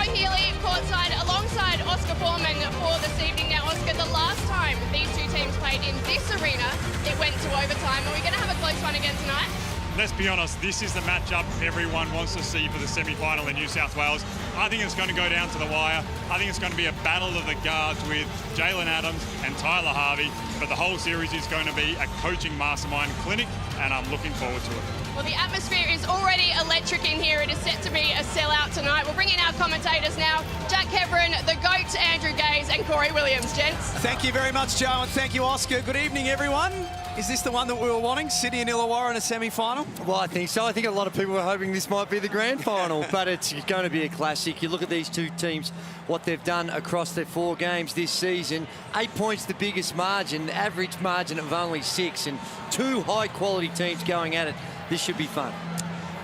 Joe Healy courtside alongside Oscar Foreman for this evening. Now, Oscar, the last time these two teams played in this arena, it went to overtime. Are we going to have a close one again tonight? Let's be honest, this is the matchup everyone wants to see for the semi-final in New South Wales. I think it's going to go down to the wire. I think it's going to be a battle of the guards with Jalen Adams and Tyler Harvey. But the whole series is going to be a coaching mastermind clinic, and I'm looking forward to it. Well, the atmosphere is already electric in here. It is set to be a sellout tonight. We'll bring in our commentators now. Jack Hebron, the GOAT, Andrew Gaze, and Corey Williams. Gents. Thank you very much, Joe, and thank you, Oscar. Good evening, everyone. Is this the one that we were wanting? City and Illawarra in a semi-final? Well, I think so. I think a lot of people were hoping this might be the grand final, but it's going to be a classic. You look at these two teams, what they've done across their 4 games this season. 8 points the biggest margin, average margin of only 6, and 2 high-quality teams going at it. This should be fun.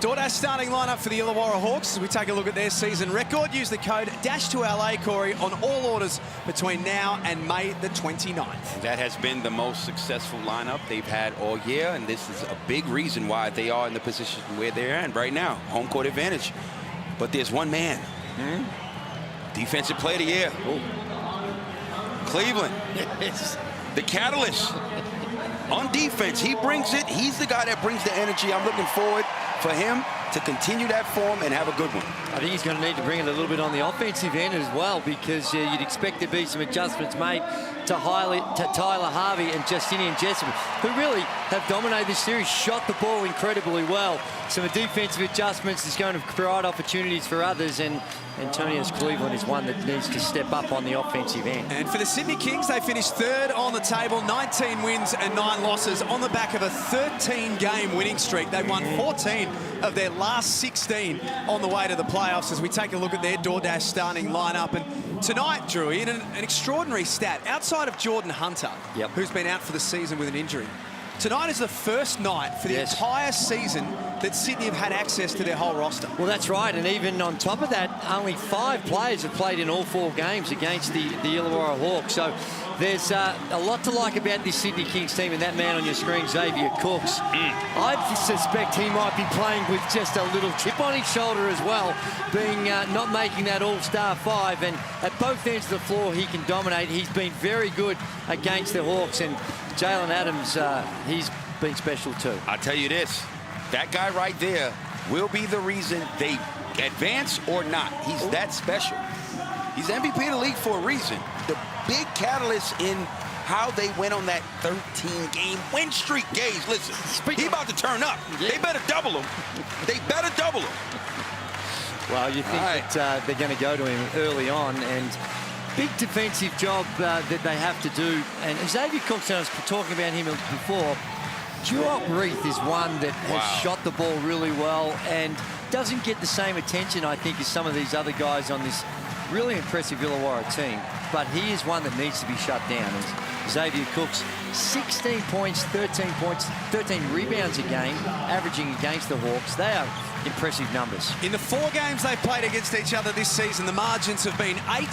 DoorDash starting lineup for the Illawarra Hawks as we take a look at their season record. Use the code DASH2LA, Corey, on all orders between now and May the 29th. That has been the most successful lineup they've had all year, and this is a big reason why they are in the position where they're in right now. Home court advantage. But there's one man. Defensive player of the year. Ooh. Cleveland. Yes. The catalyst. On defense, he brings it. He's the guy that brings the energy. I'm looking forward for him to continue that form and have a good one. I think he's going to need to bring it a little bit on the offensive end as well, because you'd expect there to be some adjustments made to Tyler Harvey and Justinian Jessup, who really have dominated this series, shot the ball incredibly well. Some defensive adjustments is going to provide opportunities for others, and Antonius Cleveland is one that needs to step up on the offensive end. And for the Sydney Kings, they finished 3rd on the table, 19 wins and 9 losses on the back of a 13-game winning streak. They won 14 of their last 16 on the way to the playoffs as we take a look at their DoorDash starting lineup. And tonight, Drewy, in an extraordinary stat, outside of Jordan Hunter, who's been out for the season with an injury, tonight is the first night for the entire season that Sydney have had access to their whole roster. Well, that's right, and even on top of that, only 5 players have played in all 4 games against the Illawarra Hawks. So there's a lot to like about this Sydney Kings team, and that man on your screen, Xavier Cooks. I suspect he might be playing with just a little chip on his shoulder as well, being not making that all-star 5, and at both ends of the floor he can dominate. He's been very good against the Hawks, and Jalen Adams, he's been special too. I'll tell you this, that guy right there will be the reason they advance or not. He's that special. He's MVP of the league for a reason. The big catalyst in how they went on that 13-game win streak. Gaze, listen, he about to turn up. They better double him. They better double him. Well, you think that they're going to go to him early on, and big defensive job that they have to do. And Xavier Cooks, I was talking about him before, Jewel Reith is one that has shot the ball really well and doesn't get the same attention, I think, as some of these other guys on this really impressive Illawarra team. But he is one that needs to be shut down. And Xavier Cooks, 16 points, 13 rebounds a game, averaging against the Hawks. They are impressive numbers. In the 4 games they've played against each other this season, the margins have been 8,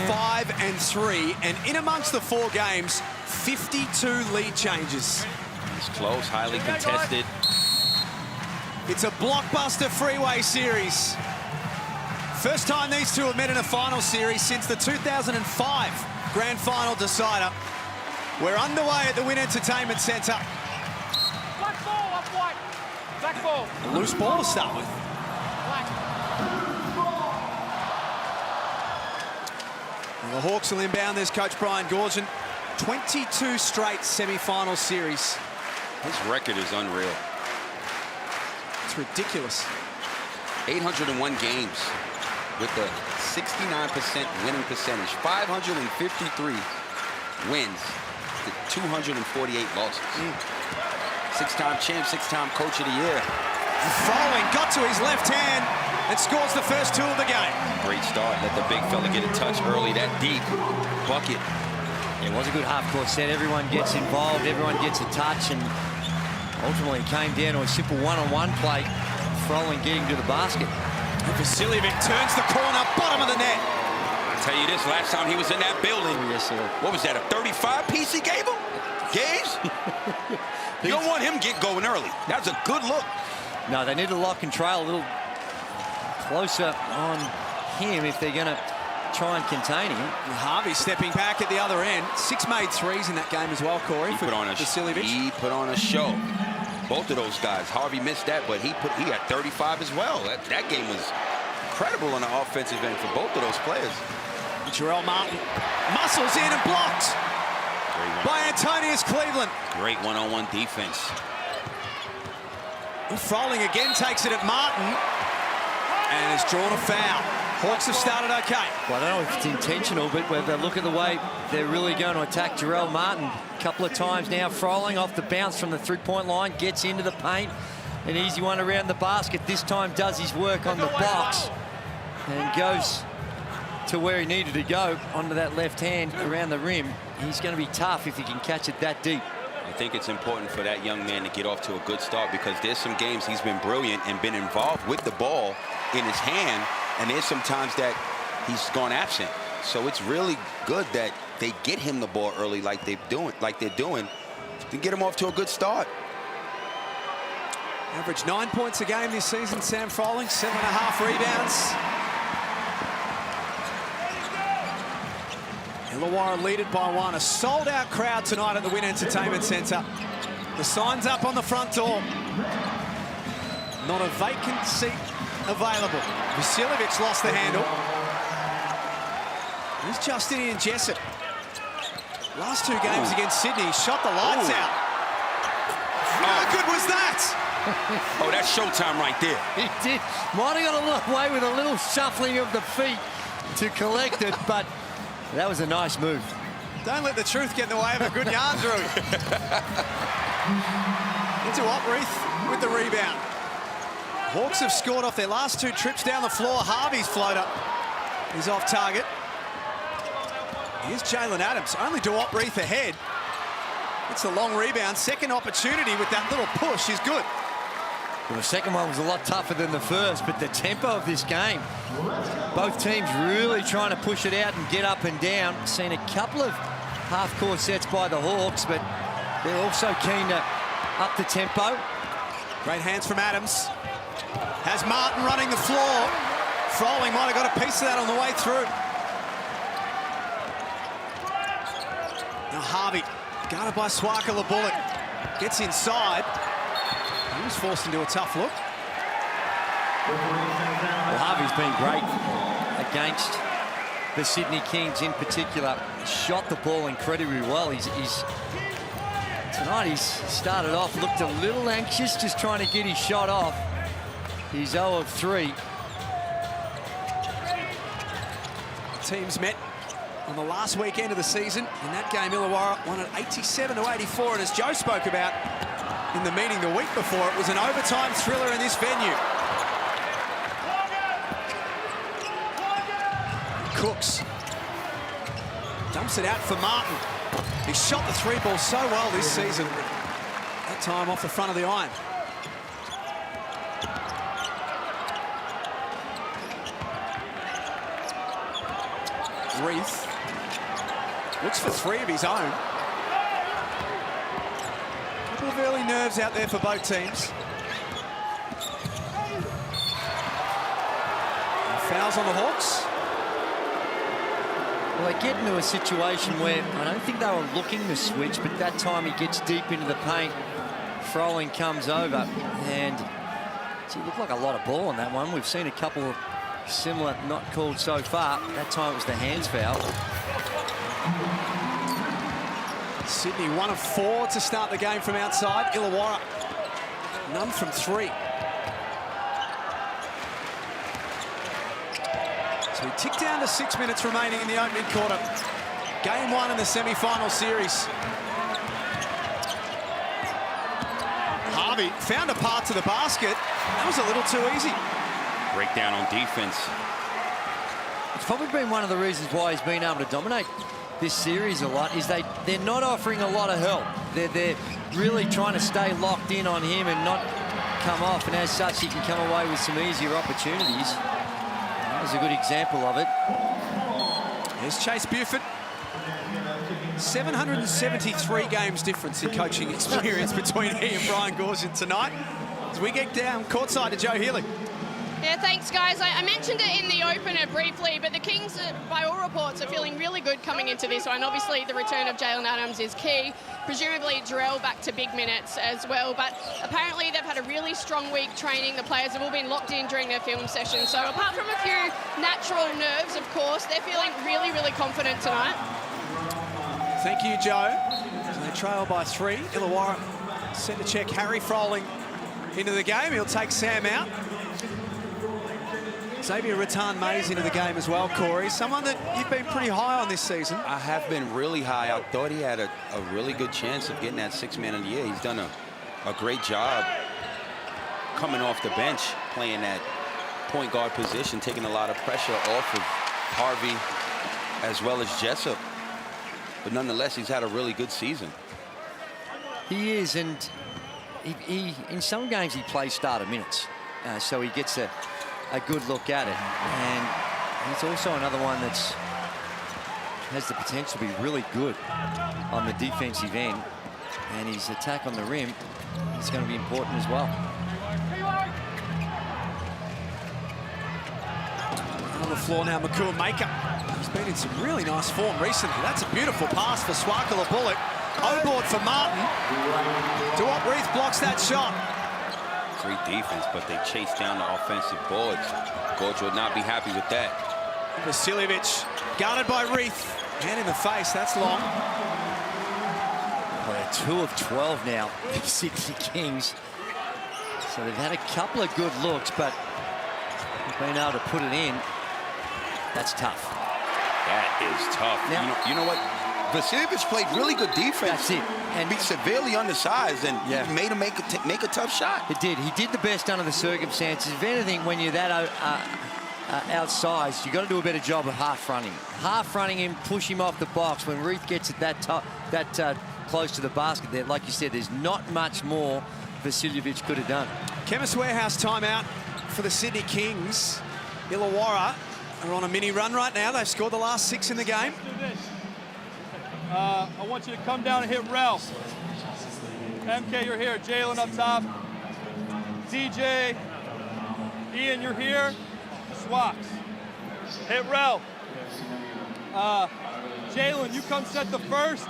5, and 3. And in amongst the 4 games, 52 lead changes. It's close, highly contested. It's a blockbuster freeway series. First time these two have met in a final series since the 2005 Grand Final decider. We're underway at the Wynn Entertainment Centre. Black ball, up white. Black ball. A loose ball to start with. And the Hawks will inbound. There's Coach Brian Goorjian. 22 straight semi-final series. His record is unreal. It's ridiculous. 801 games with a 69% winning percentage. 553 wins to 248 losses. 6-time champ, 6-time coach of the year. Following got to his left hand and scores the first 2 of the game. Great start. Let the big fella get a touch early, that deep bucket. It was a good half-court set. Everyone gets involved, everyone gets a touch, and ultimately it came down to a simple one-on-one play. Froling getting to the basket. And Vasiljevic turns the corner, bottom of the net. I tell you this, last time he was in that building, what was that, a 35-piece he gave him? Gaze? You don't want him get going early. That's a good look. No, they need to lock and trail a little closer on him if they're going to try and contain him. Harvey stepping back at the other end. 6 made threes in that game as well, Corey. He put on a show. Both of those guys. Harvey missed that, but he had 35 as well. That game was incredible on the offensive end for both of those players. Jarrell Martin muscles in and blocked by Antonius Cleveland. Great one-on-one defense. Froling again takes it at Martin and has drawn a foul. Hawks have started okay. Well, I don't know if it's intentional, but when they look at the way they're really going to attack Jarrell Martin a couple of times now. Froling off the bounce from the three-point line, gets into the paint. An easy one around the basket. This time does his work on the box and goes to where he needed to go, onto that left hand around the rim. He's going to be tough if he can catch it that deep. I think it's important for that young man to get off to a good start, because there's some games he's been brilliant and been involved with the ball in his hand, and there's some times that he's gone absent. So it's really good that they get him the ball early like they're doing to get him off to a good start. Averaged 9 points a game this season, Sam Froling, 7.5 rebounds. Illawarra lead it by 1. A sold-out crowd tonight at the Wynn Entertainment Centre. The sign's up on the front door. Not a vacant seat available. Vasiljevic lost the handle. Here's Justinian Jessup. Last 2 games against Sydney, he shot the lights out. How good was that? Oh, that's showtime right there. He did. Might have got away with a little shuffling of the feet to collect it, but that was a nice move. Don't let the truth get in the way of a good yarn, Drew. Into Opreith with the rebound. Hawks have scored off their last 2 trips down the floor. Harvey's floater is off target. Here's Jalen Adams, only to Opreith ahead. It's a long rebound. Second opportunity with that little push is good. Well, the second one was a lot tougher than the first, but the tempo of this game, both teams really trying to push it out and get up and down. Seen a couple of half-court sets by the Hawks, but they're also keen to up the tempo. Great hands from Adams. Has Martin running the floor. Froling might have got a piece of that on the way through. Now Harvey, guarded by Swaka LeBullet, gets inside. He was forced into a tough look. Well, Harvey's been great against the Sydney Kings in particular. Shot the ball incredibly well. Tonight he's started off, looked a little anxious, just trying to get his shot off. He's 0 of 3. Teams met on the last weekend of the season. In that game, Illawarra won at 87-84, and as Joe spoke about in the meeting the week before, it was an overtime thriller in this venue. Cooks dumps it out for Martin. He shot the 3-ball so well this season. That time off the front of the iron. Reith looks for 3 of his own. A couple of early nerves out there for both teams. And fouls on the Hawks. Well, they get into a situation where I don't think they were looking to switch, but that time he gets deep into the paint. Froling comes over, and it looked like a lot of ball on that one. We've seen a couple of similar not called so far. That time it was the hands foul. Sydney 1 of 4 to start the game from outside. Illawarra none from 3. So we tick down to 6 minutes remaining in the opening quarter. Game 1 in the semi-final series. Harvey found a path to the basket. That was a little too easy. Breakdown on defense. It's probably been one of the reasons why he's been able to dominate this series a lot, is they're not offering a lot of help. They're really trying to stay locked in on him and not come off, and as such he can come away with some easier opportunities. That was a good example of it. Here's Chase Buford. 773 games difference in coaching experience between he and Brian Gorshin tonight. As we get down courtside to Joe Healy. Yeah, Yeah, thanks, guys. I mentioned it in the opener briefly, but the Kings, by all reports, are feeling really good coming into this one. Obviously, the return of Jalen Adams is key. Presumably, Jarrell back to big minutes as well. But apparently, they've had a really strong week training. The players have all been locked in during their film session. So apart from a few natural nerves, of course, they're feeling really, really confident tonight. Thank you, Joe. So they trail by 3. Illawarra centre check Harry Froling into the game. He'll take Sam out. Xavier Rattan-Mays into the game as well, Corey. Someone that you've been pretty high on this season. I have been really high. I thought he had a really good chance of getting that 6th man of the year. He's done a great job coming off the bench, playing that point guard position, taking a lot of pressure off of Harvey as well as Jessup. But nonetheless, he's had a really good season. He is, and he in some games he plays starter minutes, so he gets a good look at it. And he's also another one that's has the potential to be really good on the defensive end, and his attack on the rim is going to be important as well. On the floor now, Makua Maker. He's been in some really nice form recently. That's a beautiful pass for Swakala Bullock. O-board for Martin. DeWalt Reith blocks that shot. Great defense, but they chase down the offensive boards. Gorge would not be happy with that. Vasiljevic guarded by Reith. Hand in the face, that's long. Well, they're 2 of 12 now, the Sydney Kings. So they've had a couple of good looks, but being able to put it in, that's tough. That is tough. Now, you know what? Vasiljevic played really good defense. That's it. And be severely undersized, and yeah, he made him make a tough shot. It did. He did the best under the circumstances. If anything, when you're that outsized, you've got to do a better job of half-fronting. Half-fronting him, push him off the box. When Reith gets it that close to the basket there, like you said, there's not much more Vasiljevic could have done. Chemist Warehouse timeout for the Sydney Kings. Illawarra are on a mini run right now. They've scored the last 6 in the game. I want you to come down and hit Ralph. MK, you're here. Jalen up top. DJ, Ian, you're here. Swaps. Hit Ralph. Jalen, you come set the first.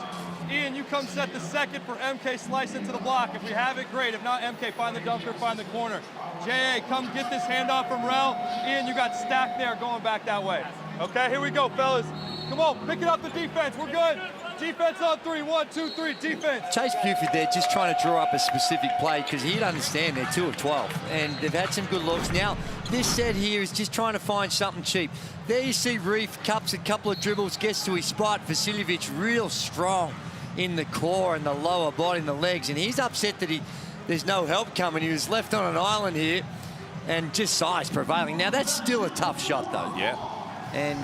Ian, you come set the second for MK. Slice into the block. If we have it, great. If not, MK, find the dunker, find the corner. JA, come get this handoff from Rel. Ian, you got stacked there going back that way. Okay, here we go, fellas. Come on, pick it up the defense. We're good. Defense on 3. 1, 2, 3. Defense. Chase Buford there just trying to draw up a specific play because he'd understand they're 2 of 12 and they've had some good looks. Now, this set here is just trying to find something cheap. There you see Reith cups a couple of dribbles, gets to his spot. Vasiljevic real strong in the core and the lower body and the legs, and he's upset that there's no help coming. He was left on an island here and just size prevailing. Now, that's still a tough shot, though. Yeah. And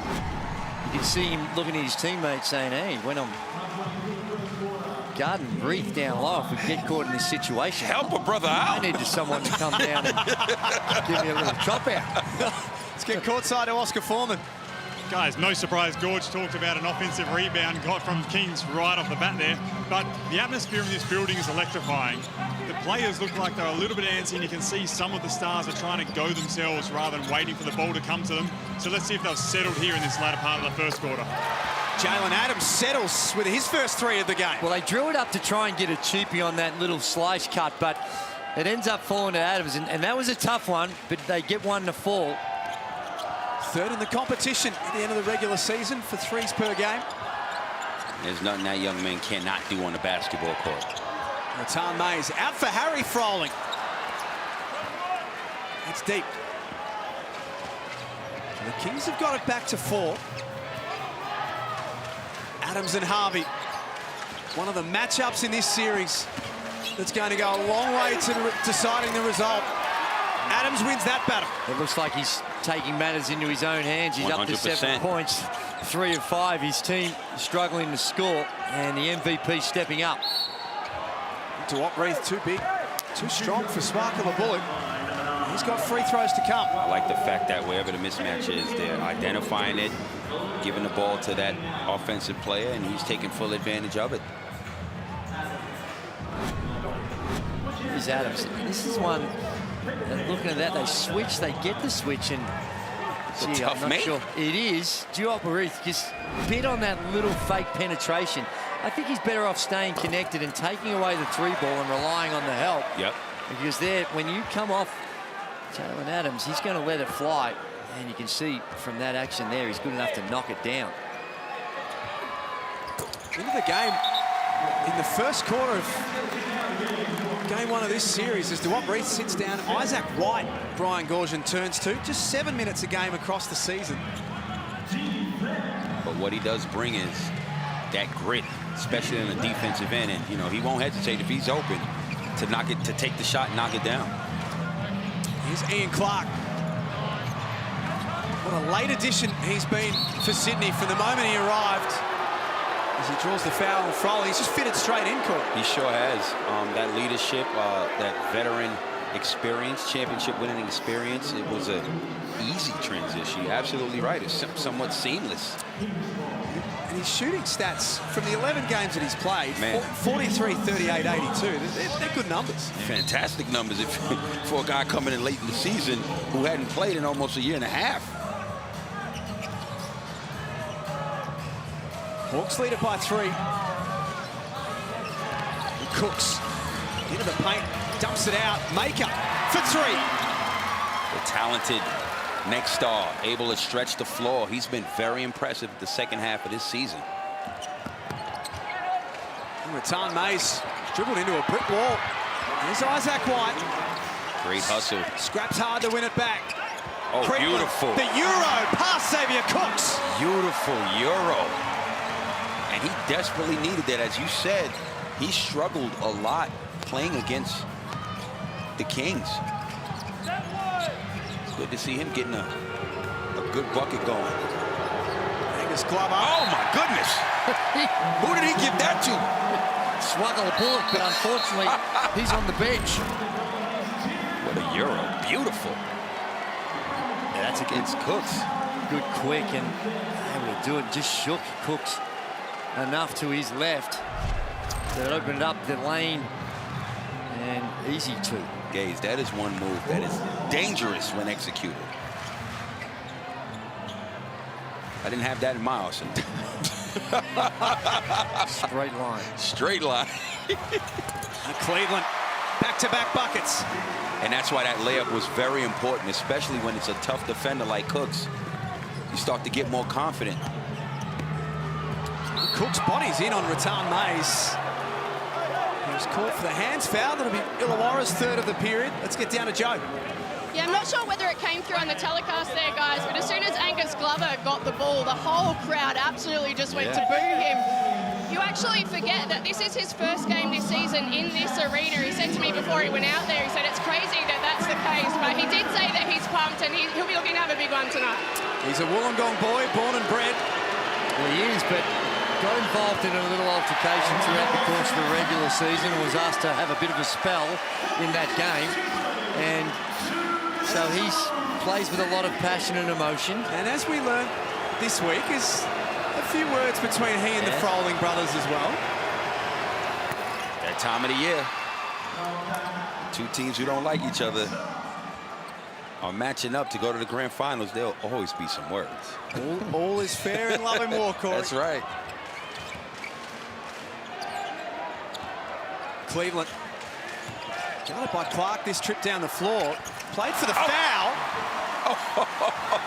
you can see him looking at his teammates saying, hey, when I'm guarding Reith down low, if we get caught in this situation, help a brother out. I need someone to come down and give me a little chop out. Let's get courtside to Oscar Foreman. Guys, no surprise, Gorge talked about an offensive rebound got from Kings right off the bat there, but the atmosphere in this building is electrifying. The players look like they're a little bit antsy, and you can see some of the stars are trying to go themselves rather than waiting for the ball to come to them. So let's see if they've settled here in this latter part of the first quarter. Jalen Adams settles with his first 3 of the game. Well, they drew it up to try and get a cheapie on that little slice cut, but it ends up falling to Adams, and that was a tough one, but they get one to fall. 3rd in the competition at the end of the regular season for 3s per game. There's nothing that young man cannot do on the basketball court. Rattan-Mays out for Harry Froling. That's deep. The Kings have got it back to 4. Adams and Harvey. One of the matchups in this series that's going to go a long way to deciding the result. Adams wins that battle. It looks like he's taking matters into his own hands. He's 100%. Up to 7 points, 3 of 5. His team struggling to score, and the MVP stepping up. DeWalt Reith too big, too strong for Swakala Bullock. He's got free throws to come. I like the fact that wherever the mismatch is, they're identifying it, giving the ball to that offensive player, and he's taking full advantage of it. Here's Adams. This is one And looking at that, they switch, they get the switch, and gee, tough I'm not mate. sure. It is. Diop just bit on that little fake penetration. I think he's better off staying connected and taking away the 3 ball and relying on the help. Yep. Because there, when you come off Jalen Adams, he's going to let it fly. And you can see from that action there, he's good enough to knock it down. Into the game, in the first quarter of game 1 of this series, as Duop Reith sits down, Isaac White, Brian Goorjian turns to. Just 7 minutes a game across the season. But what he does bring is that grit, especially in the defensive end. And, you know, he won't hesitate if he's open to knock it, to take the shot and knock it down. Here's Ian Clark. What a late addition he's been for Sydney from the moment he arrived. As he draws the foul on Froley, he's just fitted straight in, Court. He sure has. That leadership, that veteran experience, championship winning experience. It was a easy transition. You're absolutely right. It's somewhat seamless. And his shooting stats from the 11 games that he's played, Man. 43, 38, 82. They're good numbers. Fantastic numbers if, for a guy coming in late in the season who hadn't played in almost a year and a half. Hawks lead it by 3. And Cooks into the paint, dumps it out. Maker for 3. The talented next star, able to stretch the floor. He's been very impressive the second half of this season. And Rattan Mays dribbled into a brick wall. Here's Isaac White. Great hustle. Scraps hard to win it back. Oh, Cleveland, beautiful. the Euro past Xavier Cooks. Beautiful Euro. And he desperately needed that. As you said, he struggled a lot playing against the Kings. Good to see him getting a good bucket going. Angus Glover. Oh, my goodness. Who did he give that to? Swaggle a bullet, but unfortunately, he's on the bench. What a Euro. Beautiful. Yeah, that's against Cooks. Good quick, and they will do it. Just shook Cooks enough to his left that opened up the lane, and easy 2. Gaze, that is one move that is dangerous when executed. I didn't have that in my arsenal. Straight line. Straight line. And Cleveland, back-to-back buckets. And that's why that layup was very important, especially when it's a tough defender like Cooks. You start to get more confident. Cooks' body's in on Rattan Mays. He was caught for the hands foul. That'll be Illawarra's 3rd of the period. Let's get down to Joe. Yeah, I'm not sure whether it came through on the telecast there, guys, but as soon as Angus Glover got the ball, the whole crowd absolutely just went to boo him. You actually forget that this is his first game this season in this arena. He said to me before he went out there, he said it's crazy that that's the case, but he did say that he's pumped and he'll be looking to have a big one tonight. He's a Wollongong boy, born and bred. Well, he is, but got involved in a little altercation throughout the course of the regular season and was asked to have a bit of a spell in that game. And so he plays with a lot of passion and emotion. And as we learned this week, is a few words between he and the Froling brothers as well. That time of the year. 2 teams who don't like each other are matching up to go to the grand finals. There'll always be some words. All is fair in love and war, Corey. That's right. Cleveland. Guarded by Clark this trip down the floor. Played for the foul.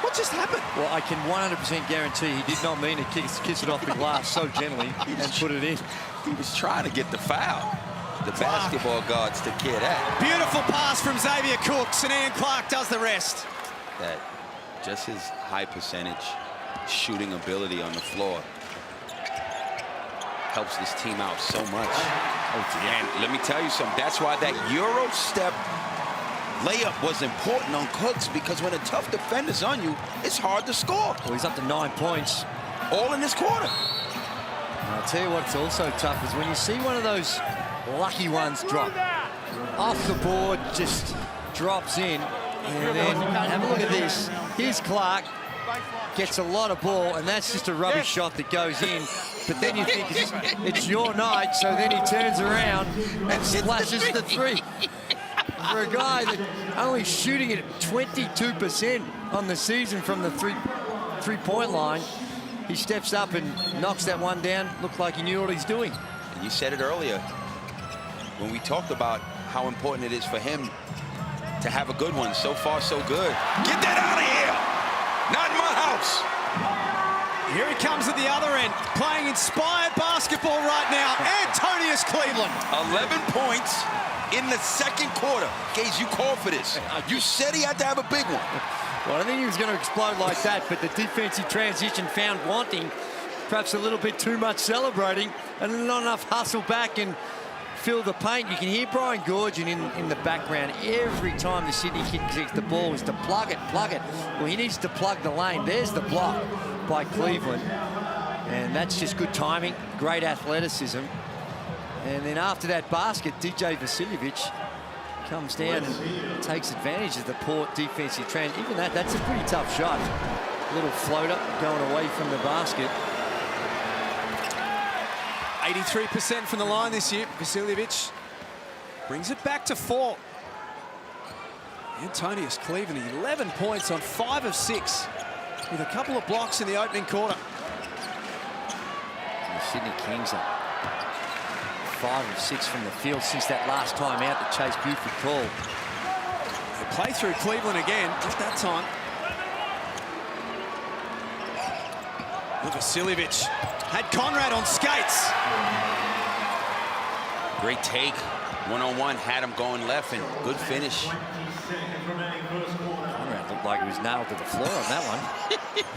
What just happened? Well, I can 100% guarantee he did not mean to kiss it off the glass so gently and put it in. He was trying to get the foul. The basketball guards took care of that. Beautiful pass from Xavier Cooks, and Ian Clark does the rest. That just his high percentage shooting ability on the floor helps this team out so much. And let me tell you something, that's why that Euro step layup was important on Cooks, because when a tough defender's on you, it's hard to score. Well, he's up to 9 points. All in this quarter. And I'll tell you what's also tough is when you see one of those lucky ones drop off the board, just drops in, and then have a look at this. Here's Clark, gets a lot of ball, and that's just a rubbish shot that goes in. But then you think it's your night, so then he turns around and splashes the 3. For a guy that only shooting at 22% on the season from the three-point line, he steps up and knocks that one down. Looked like he knew what he's doing. And you said it earlier when we talked about how important it is for him to have a good one. So far, so good. Get that out of here! Not in my house! Here he comes at the other end, playing inspired basketball right now. Antonius Cleveland. 11 points in the second quarter. Gaze, you called for this. You said he had to have a big one. Well, I think he was going to explode like that, but the defensive transition found wanting. Perhaps a little bit too much celebrating and not enough hustle back and fill the paint. You can hear Brian Gorgian in the background every time the Sydney Kings gets the ball is to plug it, plug it. Well, he needs to plug the lane. There's the block by Cleveland. And that's just good timing, great athleticism. And then after that basket, DJ Vasiljevic comes down and takes advantage of the poor defensive trend. Even that's a pretty tough shot. Little floater going away from the basket. 83% from the line this year. Vasiljevic brings it back to 4. Antonius Cleveland, 11 points on 5 of 6, with a couple of blocks in the opening quarter. The Sydney Kings are 5 of 6 from the field since that last time out that Chase Buford called. They play through Cleveland again, not that time. Vasiljevic had Conrad on skates. Great take. One-on-one, had him going left, and good finish. Conrad looked like he was nailed to the floor on that one.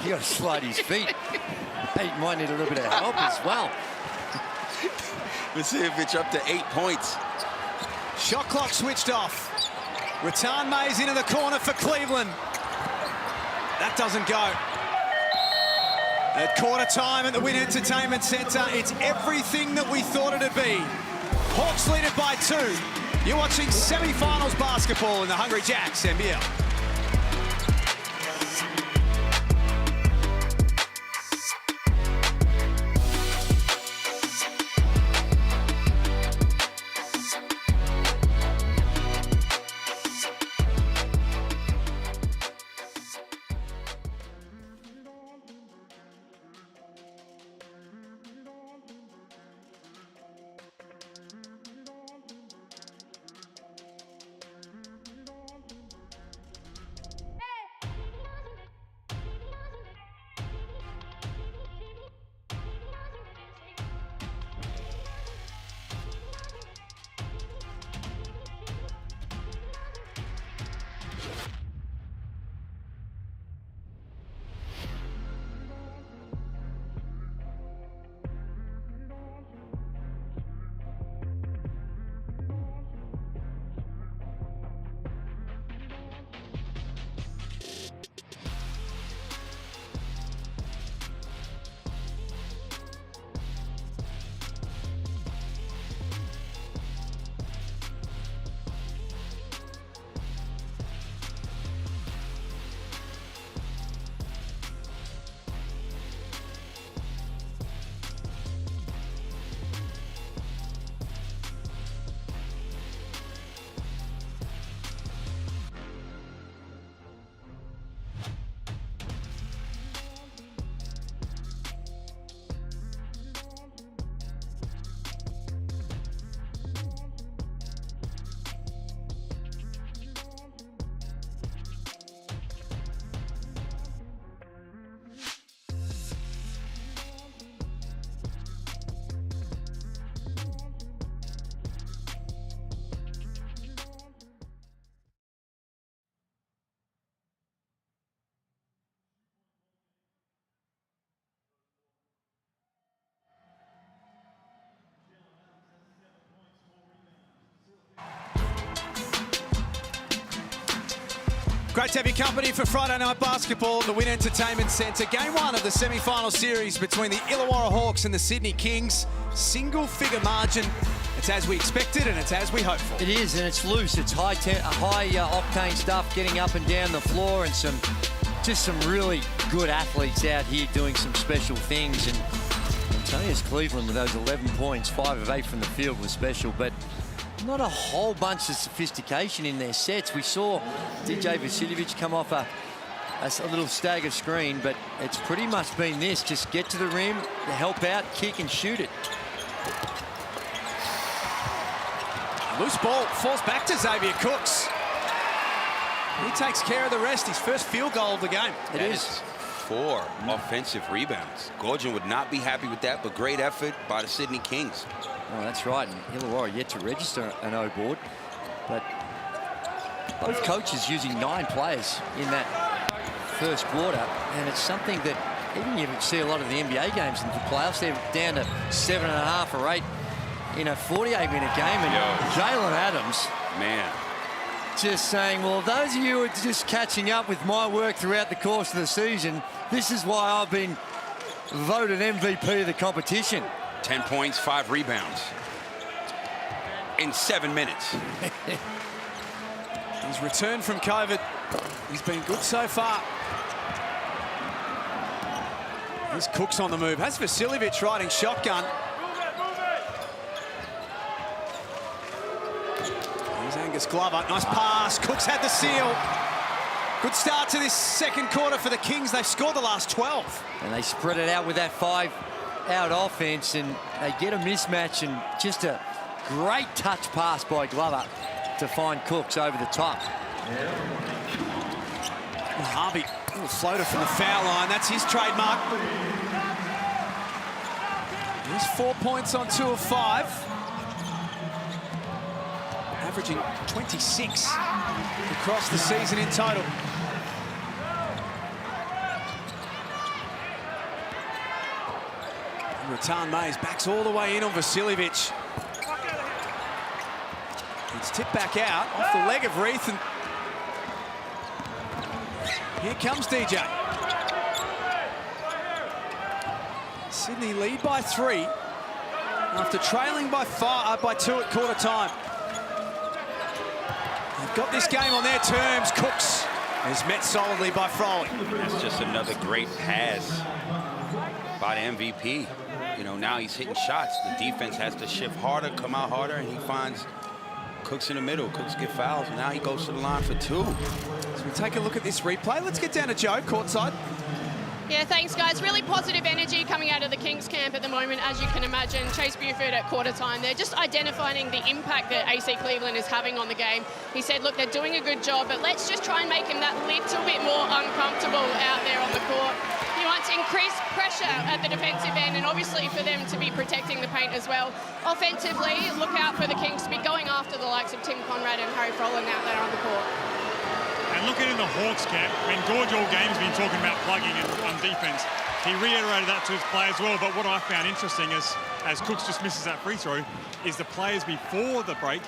He got to slide his feet. He might need a little bit of help as well. Vasiljevic up to 8 points. Shot clock switched off. Rattan Mays into the corner for Cleveland. That doesn't go. At quarter time at the Wynn Entertainment Centre, it's everything that we thought it'd be. Hawks lead it by 2. You're watching semi-finals basketball in the Hungry Jacks NBL. Great to have your company for Friday night basketball at the Wynn Entertainment Centre. Game 1 of the semi-final series between the Illawarra Hawks and the Sydney Kings. Single-figure margin. It's as we expected and it's as we hoped for. It is, and it's loose. It's high octane stuff, getting up and down the floor, and just some really good athletes out here doing some special things. And Antonius Cleveland with those 11 points, 5 of 8 from the field was special, but not a whole bunch of sophistication in their sets. We saw DJ Vasiljevic come off a little stagger screen, but it's pretty much been this. Just get to the rim, help out, kick and shoot it. Loose ball falls back to Xavier Cooks. He takes care of the rest. His first field goal of the game. It is 4 offensive rebounds. Gorgian would not be happy with that, but great effort by the Sydney Kings. Oh, that's right. And Illawarra yet to register an O board. But both coaches using 9 players in that first quarter. And it's something that even you see a lot of the NBA games in the playoffs. They're down to 7.5 or 8 in a 48-minute game. And Jalen Adams, man, just saying, well, those of you who are just catching up with my work throughout the course of the season, this is why I've been voted MVP of the competition. 10 points, 5 rebounds in 7 minutes. He's returned from COVID. He's been good so far. Here's Cooks on the move. Has Vasiljevic riding shotgun. Here's Angus Glover. Nice pass. Cooks had the seal. Good start to this second quarter for the Kings. They've scored the last 12. And they spread it out with that 5-out offense, and they get a mismatch, and just a great touch pass by Glover to find Cooks over the top. Harvey, a little floater from the foul line. That's his trademark. He's 4 points on 2 of 5. Averaging 26 across the season in total. Rattan Mays backs all the way in on Vasiljevic. It's tipped back out off the leg of Reith, and here comes DJ. Sydney lead by 3 after trailing by 2 at quarter time. They've got this game on their terms. Cooks is met solidly by Froley. That's just another great pass by the MVP. You know, now he's hitting shots. The defense has to shift harder, come out harder, and he finds Cooks in the middle. Cooks get fouls, and now he goes to the line for 2. So we take a look at this replay. Let's get down to Joe, courtside. Yeah, thanks, guys. Really positive energy coming out of the Kings camp at the moment, as you can imagine. Chase Buford at quarter time. They're just identifying the impact that AC Cleveland is having on the game. He said, look, they're doing a good job, but let's just try and make him that little bit more uncomfortable out there on the court. He wants increased pressure at the defensive end, and obviously for them to be protecting the paint as well. Offensively, look out for the Kings to be going after the likes of Tim Conrad and Harry Froland out there on the court. And looking in the Hawks camp, I mean, Gorge all game's been talking about plugging and on defense. He reiterated that to his players as well, but what I found interesting is, as Cooks just misses that free throw, is the players before the break,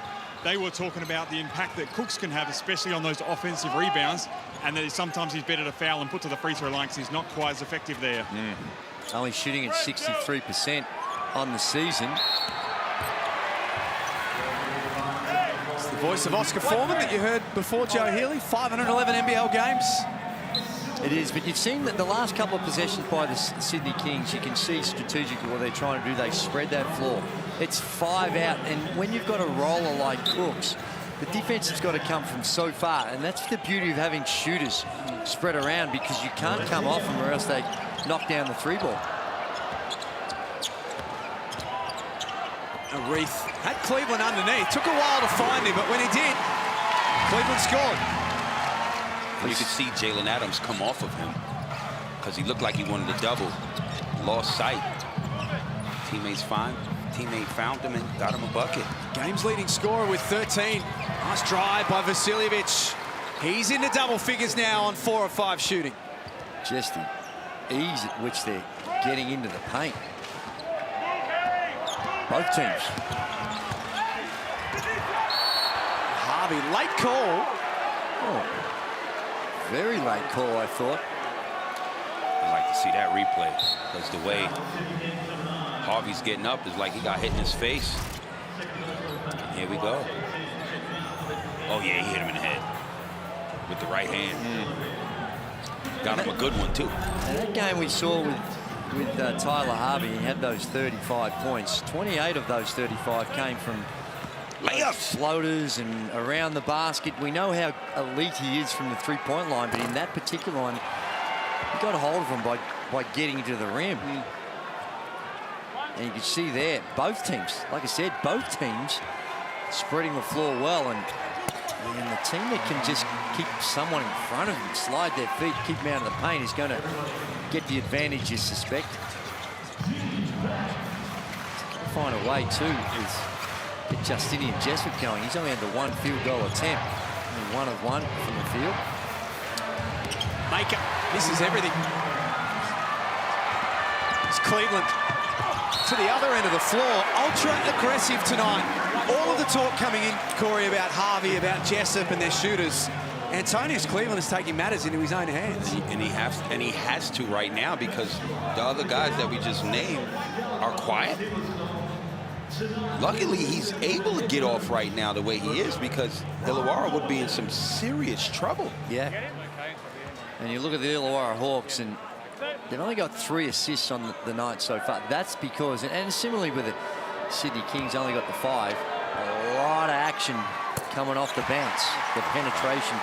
they were talking about the impact that Cooks can have, especially on those offensive rebounds, and that sometimes he's better to foul and put to the free throw line because he's not quite as effective there. Only shooting at 63% on the season. It's the voice of Oscar Foreman that you heard before Joe Healy. 511 NBL games. It is, but you've seen that the last couple of possessions by the Sydney Kings, you can see strategically what they're trying to do. They spread that floor. It's 5 out, and when you've got a roller like Cooks, the defense has got to come from so far, and that's the beauty of having shooters spread around, because you can't come off them or else they knock down the 3 ball. Reith had Cleveland underneath. Took a while to find him, but when he did, Cleveland scored. You could see Jalen Adams come off of him because he looked like he wanted a double. Lost sight. Teammates found him and got him a bucket. Game's leading scorer with 13. Nice drive by Vasiljevic. He's into double figures now on 4 of 5 shooting. Just the ease at which they're getting into the paint. Both teams. Harvey, late call. Oh, very late call, I thought. I'd like to see that replay, because the way Harvey's getting up is like he got hit in his face. Here we go. Oh, yeah, he hit him in the head with the right hand. Got him a good one, too. And that game we saw with Tyler Harvey, he had those 35 points. 28 of those 35 came from Layups. Floaters and around the basket. We know how elite he is from the three-point line, but in that particular one, he got a hold of him by getting to the rim. And you can see there, both teams, like I said, both teams spreading the floor well. And the team that can just keep someone in front of them, slide their feet, keep them out of the paint is going to get the advantage, you suspect. Find a way to is get Justinian Jessup going. He's only under one field goal attempt. Only 1 of 1 from the field. Maker misses everything. It's Cleveland to the other end of the floor. Ultra aggressive tonight. All of the talk coming in, Corey, about Harvey, about Jessup and their shooters. Antonius Cleveland is taking matters into his own hands. And he has to right now, because the other guys that we just named are quiet. Luckily, he's able to get off right now the way he is, because Illawarra would be in some serious trouble. Yeah. And you look at the Illawarra Hawks, and they've only got 3 assists on the night so far. That's because, and similarly with the Sydney Kings, only got the 5. A lot of action coming off the bounce, the penetration.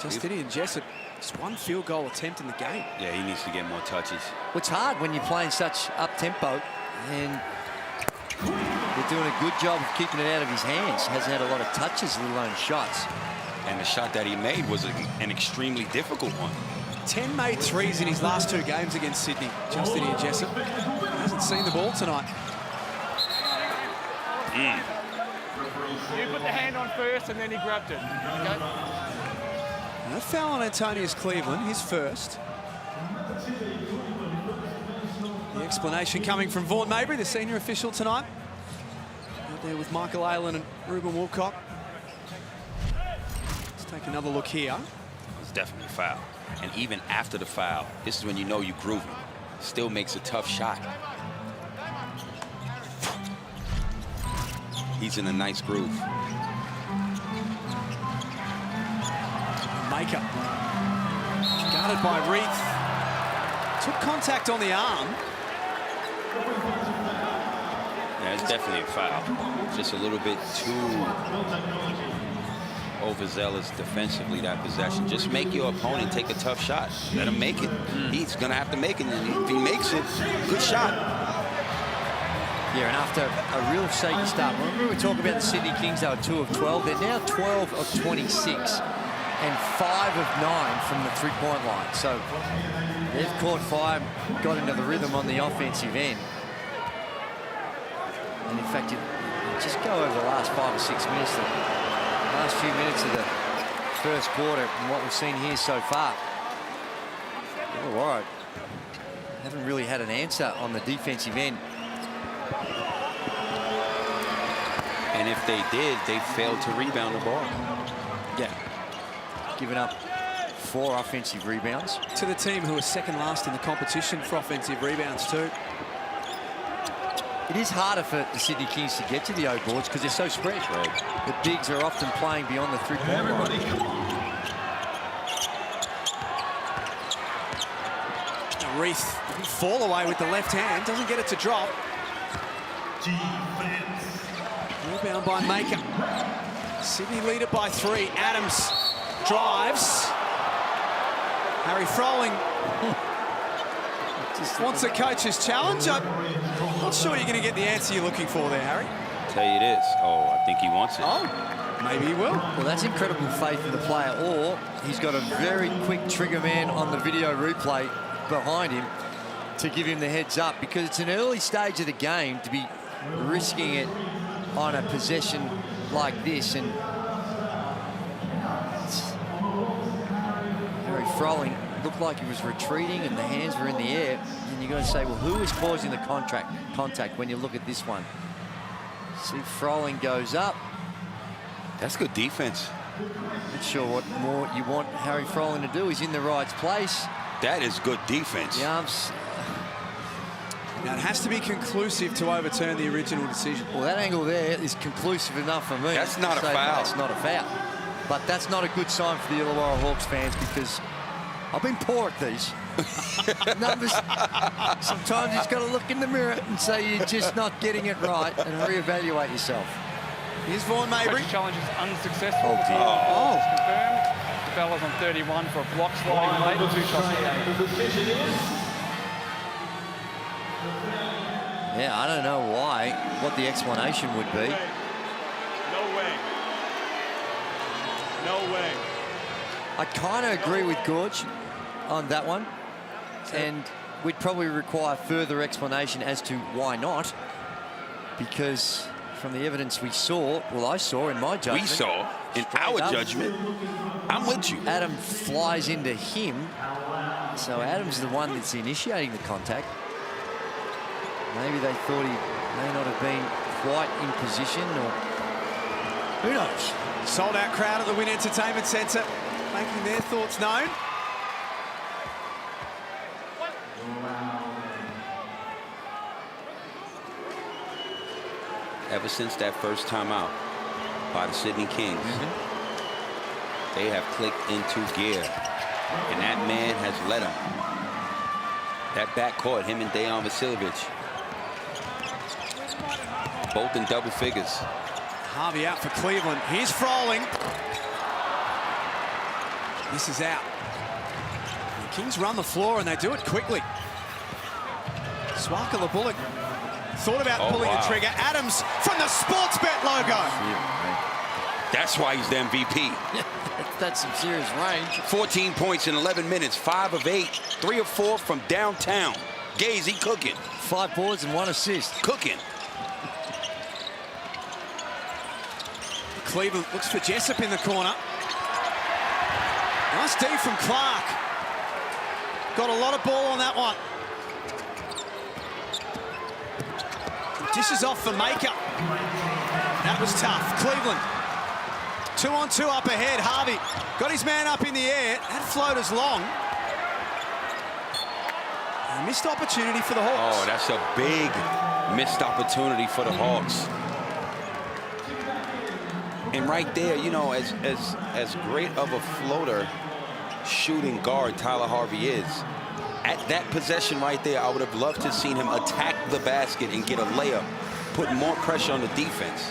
Justinian Jessup, just 1 field goal attempt in the game. Yeah, he needs to get more touches. It's hard when you're playing such up-tempo, and they're doing a good job of keeping it out of his hands. Hasn't had a lot of touches, let alone shots. And the shot that he made was an extremely difficult one. 10 made threes in his last 2 games against Sydney. Justinian Jessup hasn't seen the ball tonight. You put the hand on first, and then he grabbed it. Okay? And a foul on Antonius Cleveland, his first. The explanation coming from Vaughan Mabry, the senior official tonight. Out there with Michael Aylen and Ruben Woolcock. Let's take another look here. It's definitely a foul. And even after the foul, this is when you know you're grooving. Still makes a tough shot. He's in a nice groove. Maker. Guarded by Reith. Took contact on the arm. Yeah, it's definitely a foul. Just a little bit too overzealous defensively, that possession. Just make your opponent take a tough shot. Let him make it. He's going to have to make it. And if he makes it, good shot. Yeah, and after a real shaky start, remember we were talking about the Sydney Kings, they were 2 of 12. They're now 12 of 26 and 5 of 9 from the three-point line. So they've caught fire, got into the rhythm on the offensive end. And in fact, you just go over the last 5 or 6 minutes, the last few minutes of the first quarter, and what we've seen here so far. All right. Haven't really had an answer on the defensive end. And if they did, they failed to rebound the ball. Yeah. Giving up 4 offensive rebounds. To the team who are second last in the competition for offensive rebounds too. It is harder for the Sydney Kings to get to the O boards because they're so spread. Right. The bigs are often playing beyond the three-point line. Reith fall away with the left hand, doesn't get it to drop. Rebound by Maker. Sydney lead it by 3. Adams drives. Harry Froling just wants a coach's challenge. I'm not sure you're going to get the answer you're looking for there, Harry. Tell you this. Oh, I think he wants it. Oh, maybe he will. Well, that's incredible faith in the player, or he's got a very quick trigger man on the video replay behind him to give him the heads up, because it's an early stage of the game to be risking it on a possession like this. And Harry Froling looked like he was retreating and the hands were in the air, and you're going to say, well, who is causing the contact when you look at this one? See, Froling goes up. That's good defense. Not sure what more you want Harry Froling to do. He's in the right place. That is good defense. The arms. Now, it has to be conclusive to overturn the original decision. Well, that angle there is conclusive enough for me. That's not a foul. That's not a foul. But that's not a good sign for the Illawarra Hawks fans, because I've been poor at these. Numbers. Sometimes you've got to look in the mirror and say you're just not getting it right and reevaluate yourself. Here's Vaughan Mabry. First challenge is unsuccessful. Oh, dear. Oh. Confirmed. The fella's on 31 for a block sliding late. 2 shots again. Yeah, I don't know why, what the explanation would be. No way. No way. I kind of agree with Gorge on that one. And we'd probably require further explanation as to why not. Because from the evidence we saw, well, I saw in my judgment. We saw in our judgment. I'm with you. Adam flies into him. So Adam's the one that's initiating the contact. Maybe they thought he may not have been quite in position, or who knows? Sold out crowd at the Wynn Entertainment Centre, making their thoughts known. Ever since that first time out by the Sydney Kings, they have clicked into gear. And that man has led them. That backcourt, him and Dejan Vasiljevic, both in double figures. Harvey out for Cleveland. Here's Froling. This is out. The Kings run the floor and they do it quickly. Swaka Bullock thought about pulling the trigger. Adams from the Sportsbet logo. That's why he's the MVP. That's some serious range. 14 points in 11 minutes, 5 of 8, 3 of 4 from downtown. Gazy cooking. 5 boards and 1 assist. Cooking. Cleveland looks for Jessup in the corner. Nice D from Clark. Got a lot of ball on that one. Dishes off for Maker. That was tough. Cleveland. 2-on-2 up ahead. Harvey got his man up in the air. That floater's long. A missed opportunity for the Hawks. Oh, that's a big missed opportunity for the Hawks. And right there, you know, as great of a floater shooting guard Tyler Harvey is, at that possession right there, I would have loved to have seen him attack the basket and get a layup, put more pressure on the defense.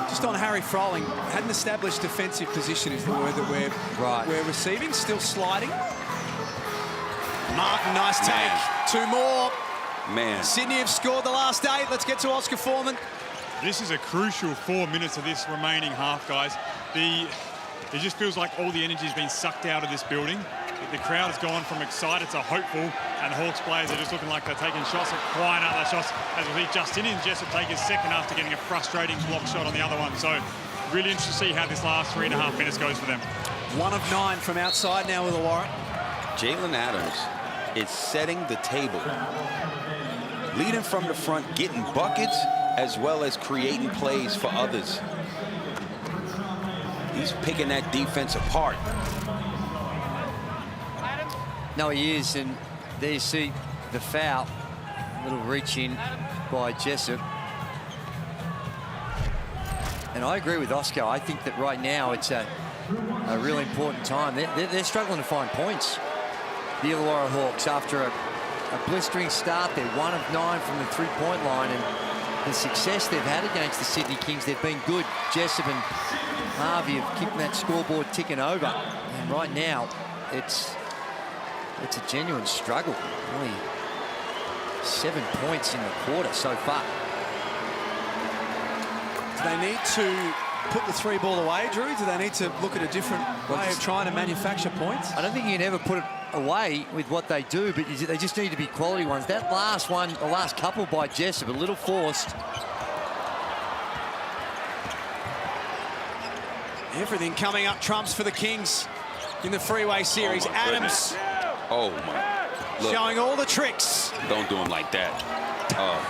Just on Harry Froling, hadn't established defensive position is the word that we're receiving. Still sliding. Martin, nice take. 2 more. Man. Sydney have scored the last 8. Let's get to Oscar Foreman. This is a crucial 4 minutes of this remaining half, guys. It just feels like all the energy has been sucked out of this building. The crowd has gone from excited to hopeful, and the Hawks players are just looking like they're taking shots at crying out their shots. As we see Justinian Jessup take his second after getting a frustrating block shot on the other one. So really interested to see how this last 3.5 minutes goes for them. 1 of 9 from outside now with Illawarra. Jalen Adams is setting the table. Leading from the front, getting buckets, as well as creating plays for others. He's picking that defense apart. No, he is, and there you see the foul. A little reach in by Jessup. And I agree with Oscar. I think that right now it's a really important time. They're struggling to find points. The Illawarra Hawks, after a blistering start, they're 1 of 9 from the 3-point line, and the success they've had against the Sydney Kings, they've been good. Jessup and Harvey have kept that scoreboard ticking over, and right now it's a genuine struggle. Only 7 points in the quarter so far. Do they need to put the 3 ball away, Drew? Do they need to look at a different way of trying to manufacture points? I don't think you can ever put it away with what they do, but they just need to be quality ones. That last one, the last couple by Jessup, a little forced. Everything coming up trumps for the Kings in the Freeway Series. Adams. Oh, my. Look, showing all the tricks. Don't do him like that. Oh.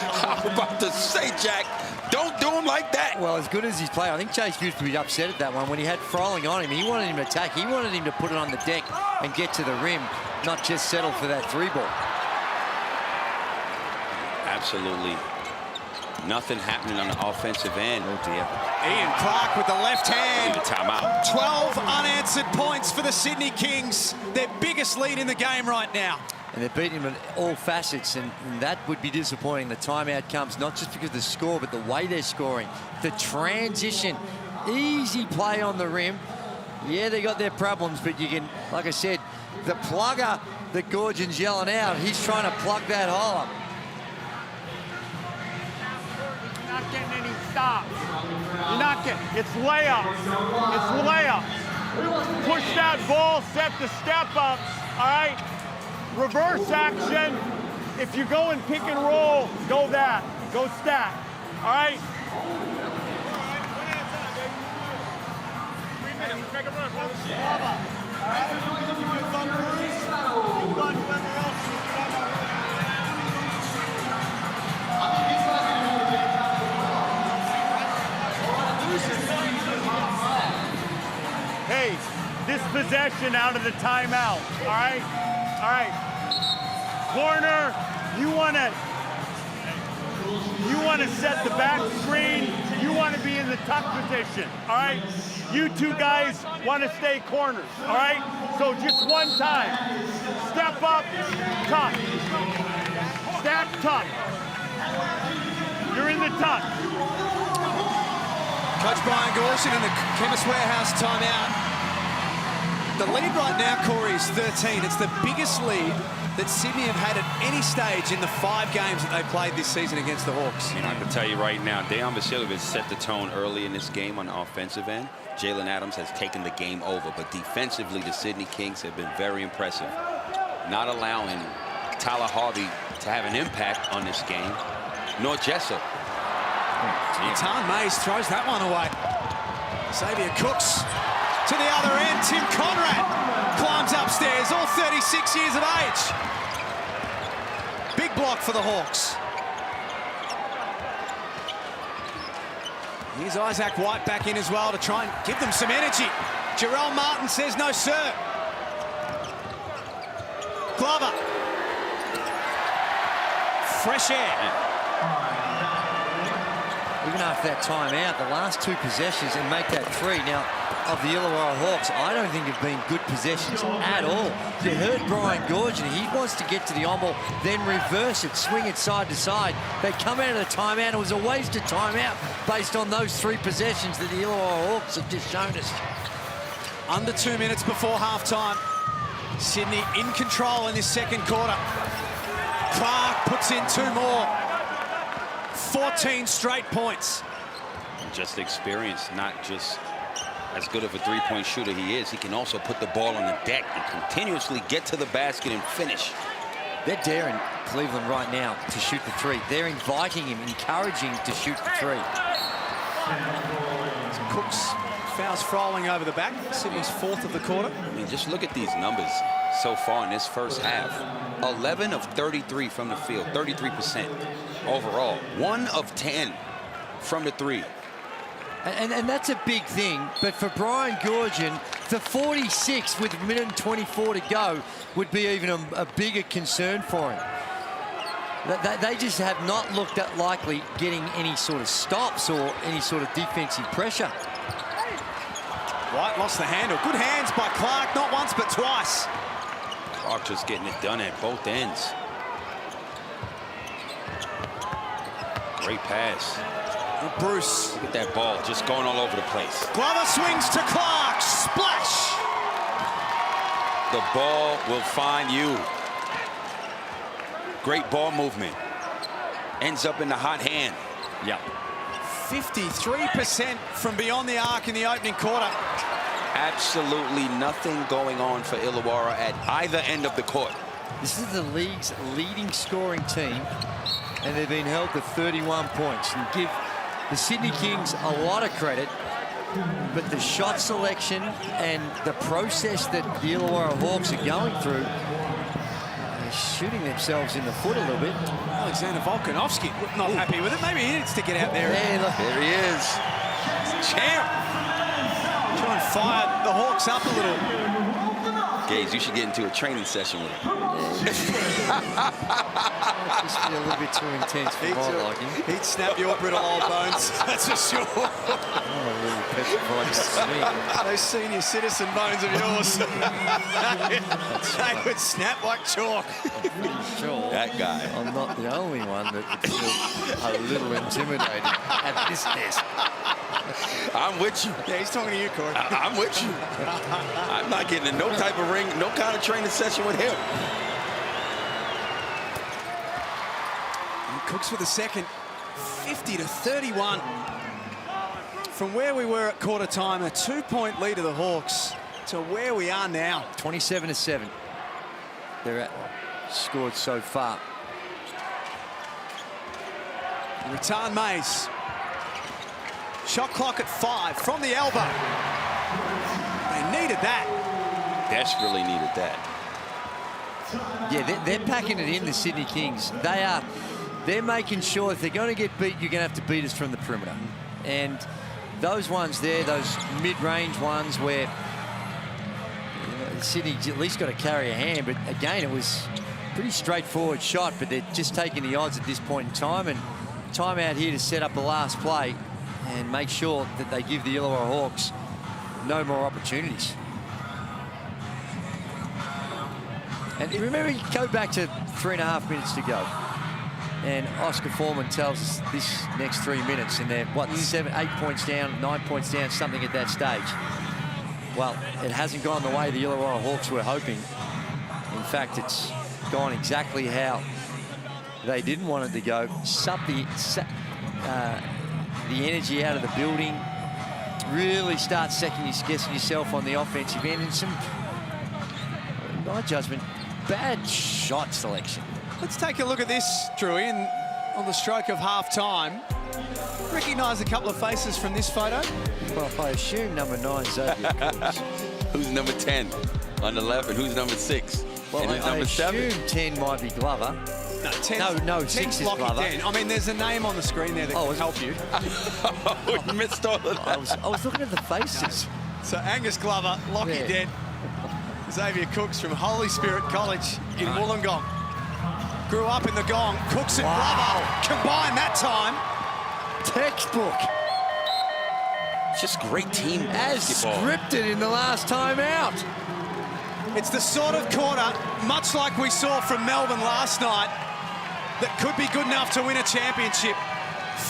I was about to say, Jack, don't do him like that. Well, as good as he's playing, I think Chase used to be upset at that one. When he had Froling on him, he wanted him to attack. He wanted him to put it on the deck and get to the rim, not just settle for that 3 ball. Absolutely Nothing happening on the offensive end. Oh, dear. Ian Clark with the left hand. Need a timeout. 12 unanswered points for the Sydney Kings. Their biggest lead in the game right now. And they're beating him in all facets, and that would be disappointing. The timeout comes not just because of the score, but the way they're scoring. The transition, easy play on the rim. Yeah, they got their problems, but you can, like I said, the plugger that Gorgin's yelling out, he's trying to plug that hole up. You're not getting any stops. You're not getting, it's layups. It's layups. Push that ball, set the step ups, all right? Reverse action. If you go and pick and roll, go that. Go stack, all right? 3 minutes, make a run. Hey, this possession out of the timeout, all right? All right. Corner, you want to set the back screen. You want to be in the tuck position, all right? You two guys want to stay corners, all right? So just one time. Step up, tuck. Stack, tuck. You're in the tuck. Coach Brian Gorson in the Chemist Warehouse timeout. The lead right now, Corey, is 13. It's the biggest lead that Sydney have had at any stage in the 5 games that they played this season against the Hawks. And I can tell you right now, Dejan Vasiljevic set the tone early in this game on the offensive end. Jalen Adams has taken the game over, but defensively, the Sydney Kings have been very impressive. Not allowing Tyler Harvey to have an impact on this game, nor Jessup. Tan Mays throws that one away. Xavier Cooks to the other end. Tim Conrad climbs upstairs, all 36 years of age. Big block for the Hawks. Here's Isaac White back in as well to try and give them some energy. Jarrell Martin says no, sir. Glover. Fresh air. Even after that timeout, the last 2 possessions and make that 3. Now, of the Illawarra Hawks, I don't think have been good possessions at all. You heard Brian Gorgon. He wants to get to the on ball, then reverse it, swing it side to side. They come out of the timeout. It was a wasted timeout based on those 3 possessions that the Illawarra Hawks have just shown us. Under 2 minutes before halftime. Sydney in control in this second quarter. Clark puts in 2 more. 14 straight points. Just experience, not just as good of a three-point shooter he is. He can also put the ball on the deck and continuously get to the basket and finish. They're daring Cleveland right now to shoot the 3. They're inviting him, encouraging him to shoot the 3. Cooks fouls Froling over the back. Sydney's 4th of the quarter. I mean, just look at these numbers so far in this first half. 11 of 33 from the field, 33% overall. 1 of 10 from the 3. And that's a big thing, but for Brian Gorgon, the 46 with a minute and 24 to go would be even a bigger concern for him. They just have not looked at likely getting any sort of stops or any sort of defensive pressure. White lost the handle. Good hands by Clark, not once but twice. Clark just getting it done at both ends. Great pass. And Bruce. Look at that ball just going all over the place. Glover swings to Clark. Splash. The ball will find you. Great ball movement. Ends up in the hot hand. Yep. 53% from beyond the arc in the opening quarter. Absolutely nothing going on for Illawarra at either end of the court. This is the league's leading scoring team, and they've been held to 31 points. And give the Sydney Kings a lot of credit, but the shot selection and the process that the Illawarra Hawks are going through, they're shooting themselves in the foot a little bit. Alexander Volkanovski not happy with it. Maybe he needs to get out there. Yeah, look. There he is. Champ. Try and fire the Hawks up a little. Gaze, you should get into a training session with him. Just be a little bit too intense for my liking. He'd snap your brittle old bones, that's for sure. Oh, really petrified to swing. Those senior citizen bones of yours. They would snap like chalk. Sure. That guy. I'm not the only one that would feel a little intimidated at this desk. I'm with you. Yeah, he's talking to you, Corey. I'm with you. I'm not getting in no type of ring, no kind of training session with him. And Cooks with the second, 50-31. From where we were at quarter time, a 2-point lead of the Hawks to where we are now. 27-7. They're scored so far. Return Mays. Shot clock at 5 from the elbow. They needed that. Desperately needed that. Yeah, they're packing it in, the Sydney Kings. They're making sure if they're going to get beat, you're going to have to beat us from the perimeter. And those ones there, those mid-range ones where Sydney at least got to carry a hand. But again, it was a pretty straightforward shot, but they're just taking the odds at this point in time. And time out here to set up the last play and make sure that they give the Illawarra Hawks no more opportunities. And remember, you go back to 3.5 minutes to go. And Oscar Foreman tells us this next 3 minutes, and they're, what, 7, 8 points down, 9 points down, something at that stage. Well, it hasn't gone the way the Illawarra Hawks were hoping. In fact, it's gone exactly how they didn't want it to go. Suck the energy out of the building. Really start second-guessing yourself on the offensive end. And some, in my judgment, bad shot selection. Let's take a look at this, Drewy, on the stroke of half-time. Recognise a couple of faces from this photo. Well, I assume number 9, Xavier Cooks. Who's number 10 on the left, and who's number 6? Well, and who's I number 7? assume 10 might be Glover. No, 10's, no, 10's 6 is Lockie Glover. Den. I mean, there's a name on the screen there that can help you. Oh, you missed all of that. I was looking at the faces. So Angus Glover, Lockie Yeah. Den, Xavier Cooks from Holy Spirit College in Wollongong. Grew up in the Gong. Cooks and Glover combined that time. Textbook. Just great team As basketball. scripted in the last time out. It's the sort of quarter, much like we saw from Melbourne last night, that could be good enough to win a championship.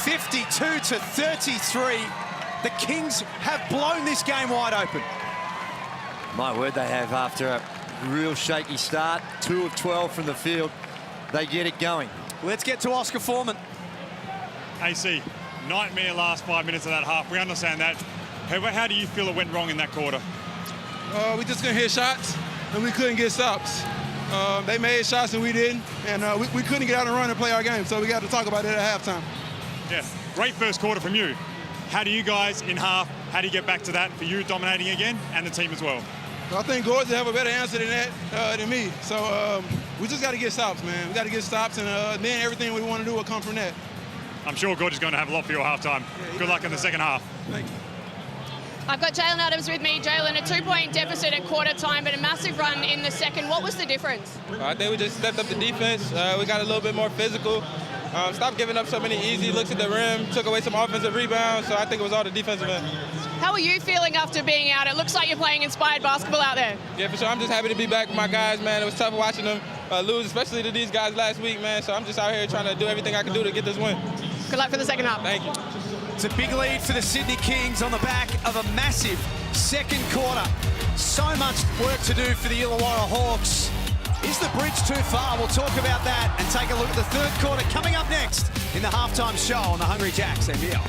52-33. The Kings have blown this game wide open. My word, they have, after a real shaky start, 2 of 12 from the field. They get it going. Let's get to Oscar Foreman. AC, nightmare last 5 minutes of that half. We understand that. How do you feel it went wrong in that quarter? We just couldn't hit shots, and we couldn't get stops. They made shots and we didn't, and we couldn't get out and run and play our game, so we got to talk about it at halftime. Yeah, great first quarter from you. How do you guys, in half, how do you get back to that for you dominating again and the team as well? I think Gordon have a better answer than that than me, so we just got to get stops, man. We got to get stops, and then everything we want to do will come from that. I'm sure Gordon is going to have a lot for your halftime. Good luck in the second half. Thank you. I've got Jalen Adams with me. Jalen, a 2-point deficit at quarter time, but a massive run in the second. What was the difference? I think we just stepped up the defense. We got a little bit more physical. Stopped giving up so many easy looks at the rim, took away some offensive rebounds, so I think it was all the defensive end. How are you feeling after being out? It looks like you're playing inspired basketball out there. Yeah, for sure. I'm just happy to be back with my guys, man. It was tough watching them lose, especially to these guys last week, man. So I'm just out here trying to do everything I can do to get this win. Good luck for the second half. Thank you. It's a big lead for the Sydney Kings on the back of a massive second quarter. So much work to do for the Illawarra Hawks. Is the bridge too far? We'll talk about that and take a look at the third quarter coming up next in the halftime show on the Hungry Jacks NBL.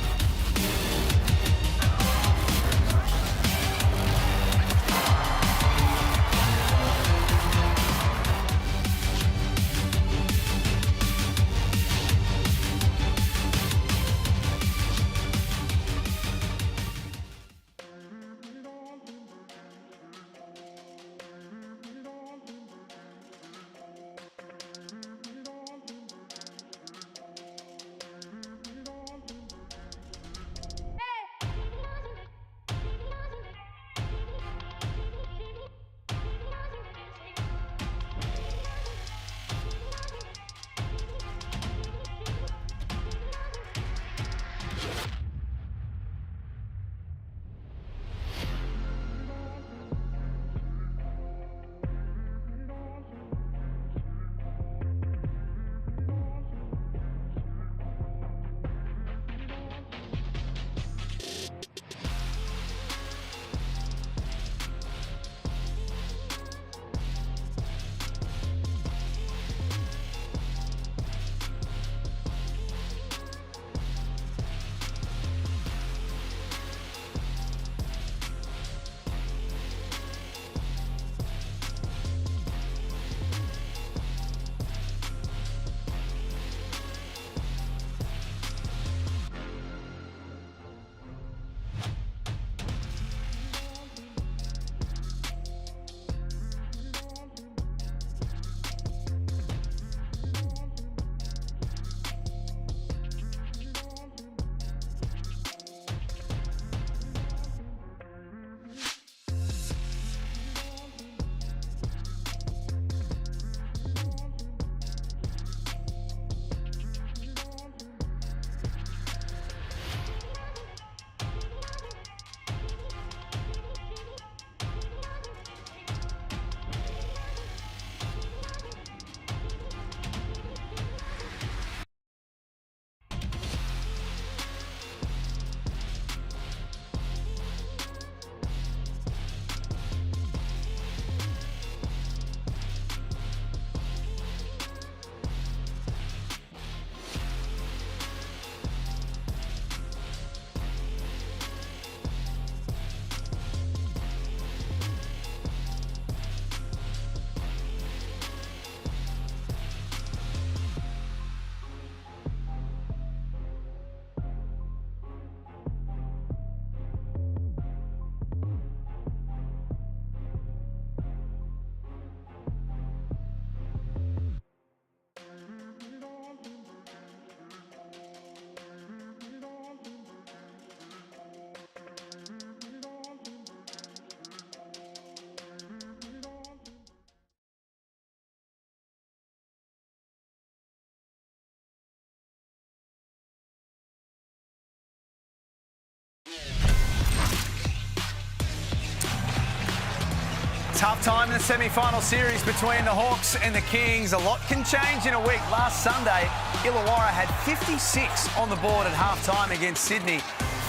Tough time in the semi-final series between the Hawks and the Kings. A lot can change in a week. Last Sunday, Illawarra had 56 on the board at half-time against Sydney.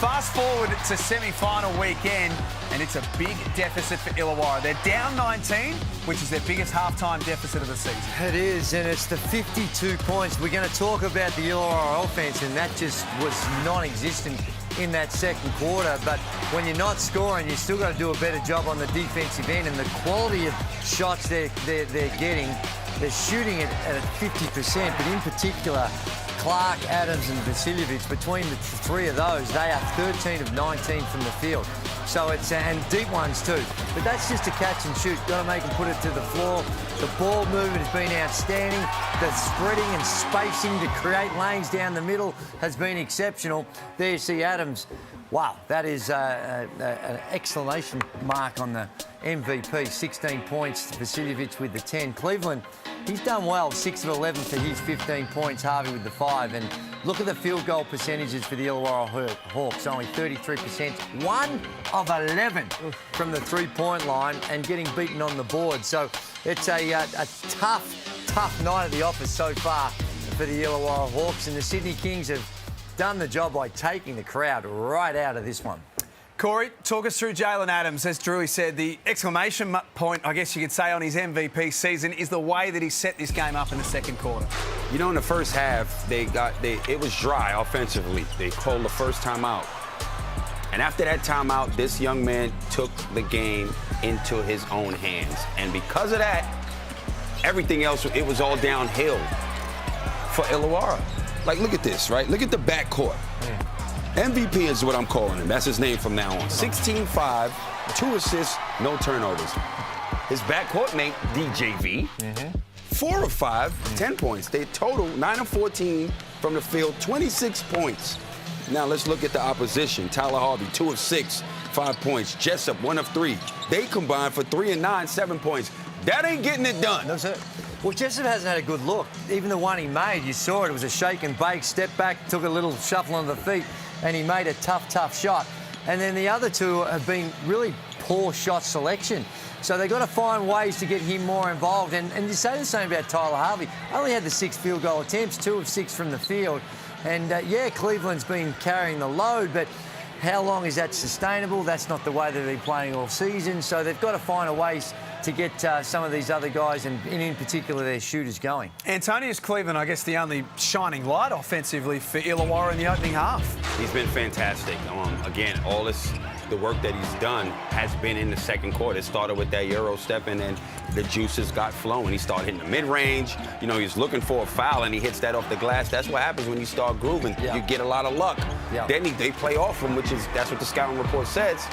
Fast forward to semi-final weekend, and it's a big deficit for Illawarra. They're down 19, which is their biggest half-time deficit of the season. It is, and it's the 52 points. We're going to talk about the Illawarra offense, and that just was non-existent in that second quarter. But when you're not scoring, you still got to do a better job on the defensive end, and the quality of shots they're getting, they're shooting it at 50%, but in particular, Clark, Adams and Vasiljevic, between the three of those, they are 13 of 19 from the field. So it's, and deep ones too. But that's just a catch and shoot. Got to make them put it to the floor. The ball movement has been outstanding. The spreading and spacing to create lanes down the middle has been exceptional. There you see Adams. Wow, that is an exclamation mark on the MVP. 16 points, Vasiljevic with the 10. Cleveland, he's done well, 6 of 11 for his 15 points, Harvey with the 5. And look at the field goal percentages for the Illawarra Hawks, only 33%. 1 of 11 from the three-point line and getting beaten on the board. So it's a tough night at the office so far for the Illawarra Hawks. And the Sydney Kings have done the job by taking the crowd right out of this one. Corey, talk us through Jalen Adams. As Drewy said, the exclamation point, I guess you could say, on his MVP season is the way that he set this game up in the second quarter. You know, in the first half, it was dry offensively. They called the first timeout. And after that timeout, this young man took the game into his own hands. And because of that, everything else, it was all downhill for Illawarra. Like, look at this, right? Look at the backcourt. MVP is what I'm calling him. That's his name from now on. 16-5, 2 assists, no turnovers. His backcourt mate, DJV, 4 of 5, 10 points. They total 9 of 14 from the field, 26 points. Now let's look at the opposition. Tyler Harvey, 2 of 6, 5 points. Jessup, 1 of 3. They combined for 3 and 9, 7 points. That ain't getting it done. That's it. Well, Jessup hasn't had a good look. Even the one he made, you saw it. It was a shake and bake, step back, took a little shuffle on the feet, and he made a tough shot. And then the other two have been really poor shot selection. So they've got to find ways to get him more involved. And you say the same about Tyler Harvey. Only had the 6 field goal attempts, 2 of 6 from the field. And, yeah, Cleveland's been carrying the load, but how long is that sustainable? That's not the way they've been playing all season. So they've got to find a ways to get some of these other guys, and in particular their shooters, going. Antonius Cleveland, I guess, the only shining light offensively for Illawarra in the opening half. He's been fantastic. Again, all the work that he's done has been in the second quarter. It started with that Euro step, and then the juices got flowing. He started hitting the mid-range. You know, he's looking for a foul, and he hits that off the glass. That's what happens when you start grooving. Yeah. You get a lot of luck. Yeah. Then they play off him, that's what the scouting report says.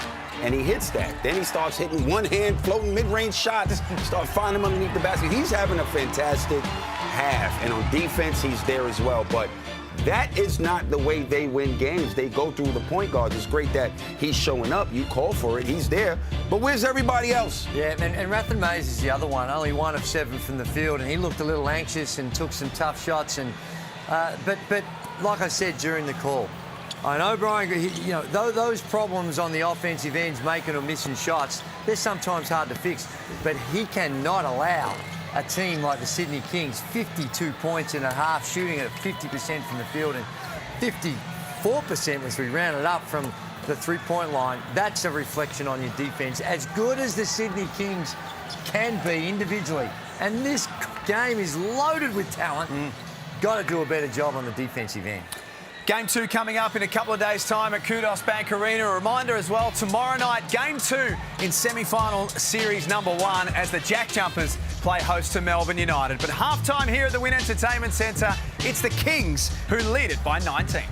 And he hits that. Then he starts hitting one-hand floating mid-range shots, start finding him underneath the basket. He's having a fantastic half. And on defense, he's there as well. But that is not the way they win games. They go through the point guards. It's great that he's showing up. You call for it. He's there. But where's everybody else? Yeah, and Rathan Mays is the other one. Only 1 of 7 from the field. And he looked a little anxious and took some tough shots. And but like I said during the call, I know Brian, you know, those problems on the offensive ends, making or missing shots, they're sometimes hard to fix. But he cannot allow a team like the Sydney Kings, 52 points in a half, shooting at 50% from the field and 54% as we rounded up from the three-point line. That's a reflection on your defence. As good as the Sydney Kings can be individually, and this game is loaded with talent, got to do a better job on the defensive end. Game 2 coming up in a couple of days' time at Kudos Bank Arena. A reminder as well, tomorrow night, Game 2 in semi-final series number 1 as the Jack Jumpers play host to Melbourne United. But halftime here at the Wynn Entertainment Centre, it's the Kings who lead it by 19.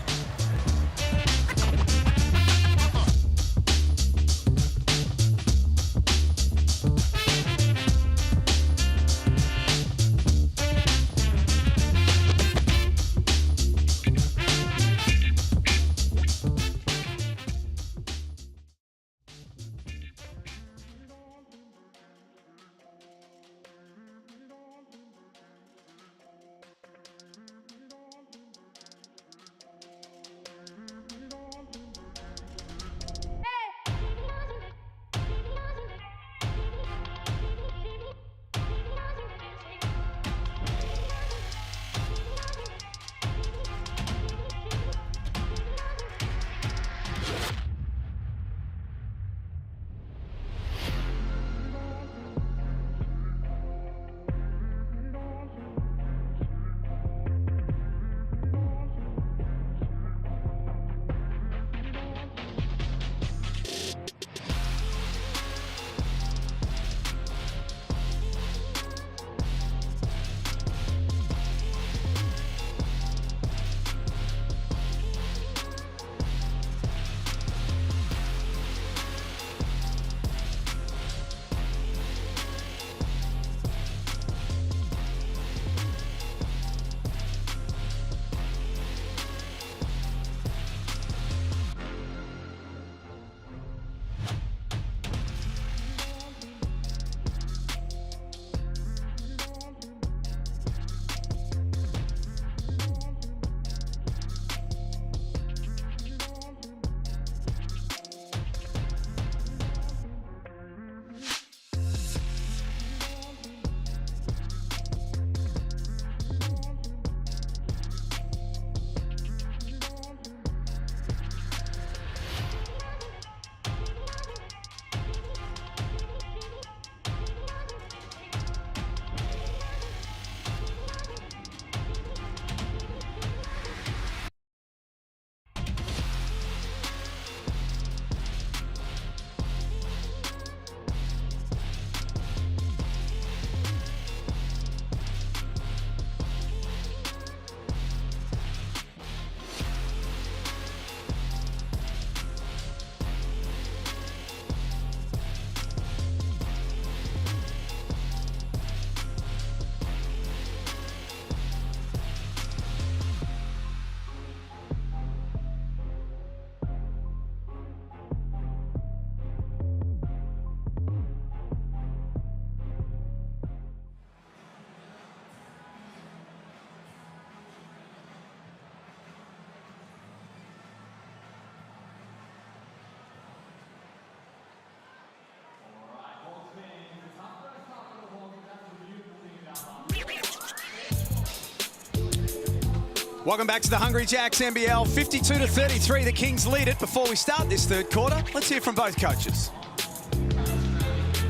Welcome back to the Hungry Jacks NBL. 52-33, the Kings lead it. Before we start this third quarter, let's hear from both coaches.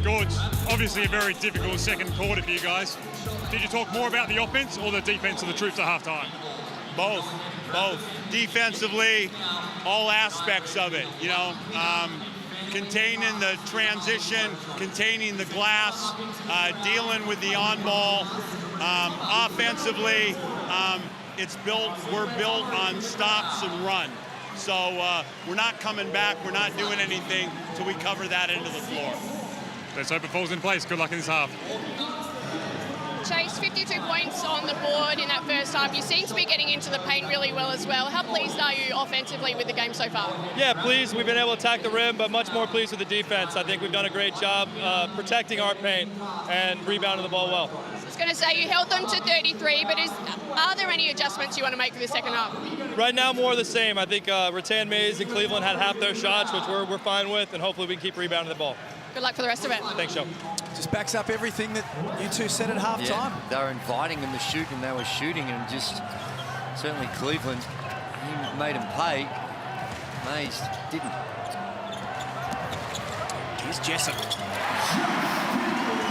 George, obviously a very difficult second quarter for you guys. Did you talk more about the offense or the defense of the troops at halftime? Both. Defensively, all aspects of it, you know. Containing the transition, containing the glass, dealing with the on-ball. Offensively, we're built on stops and run. So we're not coming back, we're not doing anything till we cover that into the floor. Let's hope it falls in place. Good luck in this half. Chase, 52 points on the board in that first half. You seem to be getting into the paint really well as well. How pleased are you offensively with the game so far? Yeah, pleased. We've been able to attack the rim, but much more pleased with the defense. I think we've done a great job protecting our paint and rebounding the ball well. I was going to say, you held them to 33, but are there any adjustments you want to make for the second half? Right now, more of the same. I think Rattan Mays and Cleveland had half their shots, which we're fine with, and hopefully we can keep rebounding the ball. Good luck for the rest of it. Thanks, Joe. Just backs up everything that you two said at halftime. Yeah, they were inviting them to shoot, and they were shooting, and just certainly Cleveland, he made them pay. Mays didn't. Here's Jessup.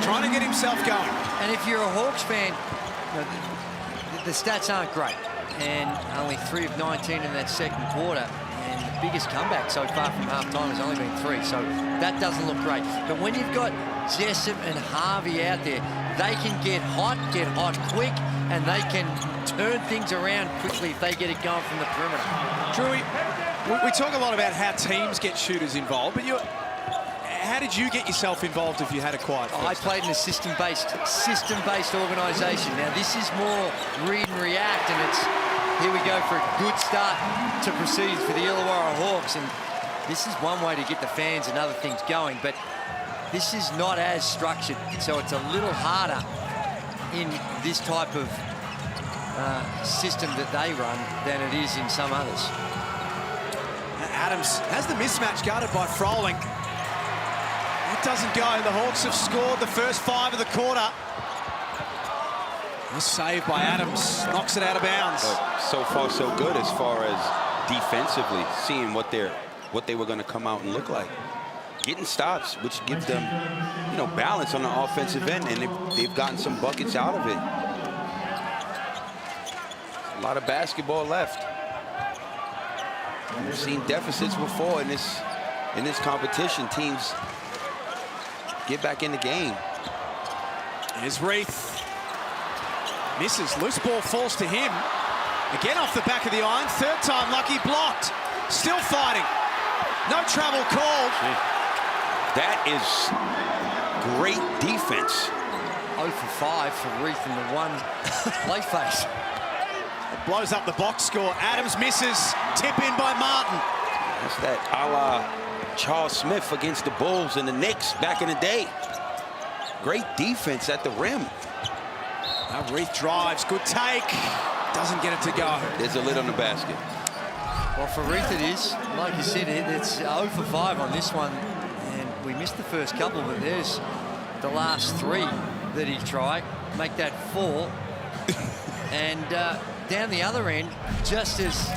Trying to get himself going. And if you're a Hawks fan, the stats aren't great. And only 3 of 19 in that second quarter. And the biggest comeback so far from halftime has only been 3. So that doesn't look great. But when you've got Jessup and Harvey out there, they can get hot quick, and they can turn things around quickly if they get it going from the perimeter. Drew, we talk a lot about how teams get shooters involved, but how did you get yourself involved if you had a quiet first? I played in a system-based organisation. Now, this is more read and react, and it's here we go for a good start to proceed for the Illawarra Hawks. And this is one way to get the fans and other things going, but this is not as structured, so it's a little harder in this type of system that they run than it is in some others. Adams has the mismatch guarded by Froling. It doesn't go. The Hawks have scored the first 5 of the quarter. A save by Adams, knocks it out of bounds. But so far, so good as far as defensively, seeing what they were going to come out and look like. Getting stops, which gives them, you know, balance on the offensive end, and they've gotten some buckets out of it. A lot of basketball left. We've seen deficits before in this competition. Teams get back in the game. Here's Reith. Misses. Loose ball falls to him. Again off the back of the iron. Third time lucky, blocked. Still fighting. No travel called. That is great defense. 0 for 5 for Reith in the one play face. It blows up the box score. Adams misses. Tip in by Martin. That's that a la Charles Smith against the Bulls and the Knicks back in the day. Great defense at the rim. Now Reith drives. Good take. Doesn't get it to go. There's a lid on the basket. Well, for Reith it is. Like you said, it's 0 for 5 on this one. And we missed the first couple, but there's the last 3 that he tried. Make that 4. And down the other end, just as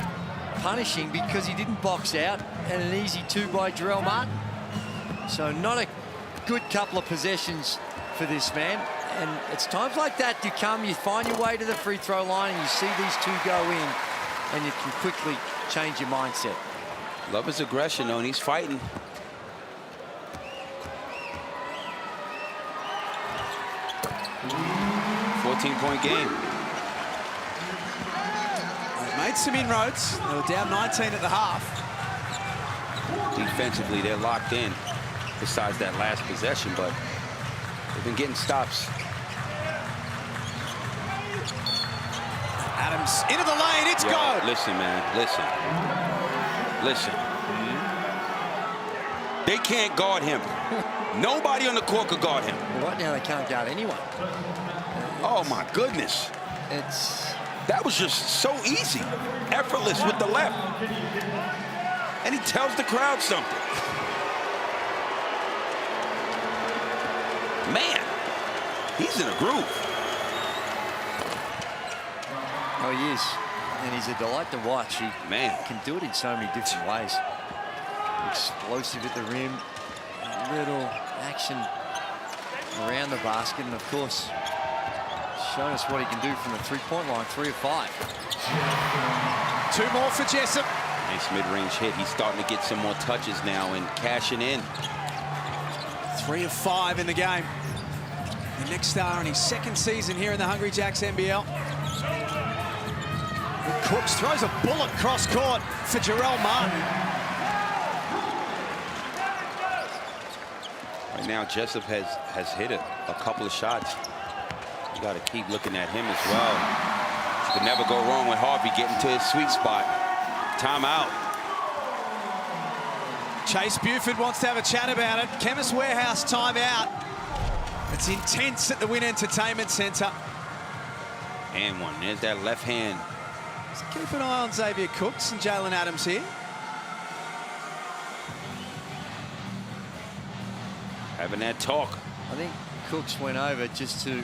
punishing because he didn't box out, and an easy 2 by Jarrell Martin. So not a good couple of possessions for this man. And it's times like that you find your way to the free throw line, and you see these 2 go in, and you can quickly change your mindset. Love his aggression, though, and he's fighting. $14-point game. They've made some inroads. They were down 19 at the half. Defensively, they're locked in, besides that last possession, but they've been getting stops. Adams into the lane, it's Yo, go. listen, man, listen. They can't guard him. Nobody on the court could guard him. Right now they can't guard anyone. Oh my goodness. That was just so easy. Effortless with the left. And he tells the crowd something. Man, he's in a groove. Oh, he is. And he's a delight to watch. He can do it in so many different ways. Explosive at the rim, little action around the basket, and of course, showing us what he can do from the three-point line, 3 of 5. 2 more for Jessup. Nice mid-range hit. He's starting to get some more touches now and cashing in. 3 of 5 in the game. The next star in his 2nd season here in the Hungry Jacks NBL. Cooks throws a bullet cross court for Jarrell Martin. Right now, Jessup has hit a couple of shots. You got to keep looking at him as well. You can never go wrong with Harvey getting to his sweet spot. Timeout. Chase Buford wants to have a chat about it. Chemist Warehouse timeout. It's intense at the Wynn Entertainment Centre. And one. There's that left hand. So keep an eye on Xavier Cooks and Jalen Adams here. Having that talk. I think Cooks went over just to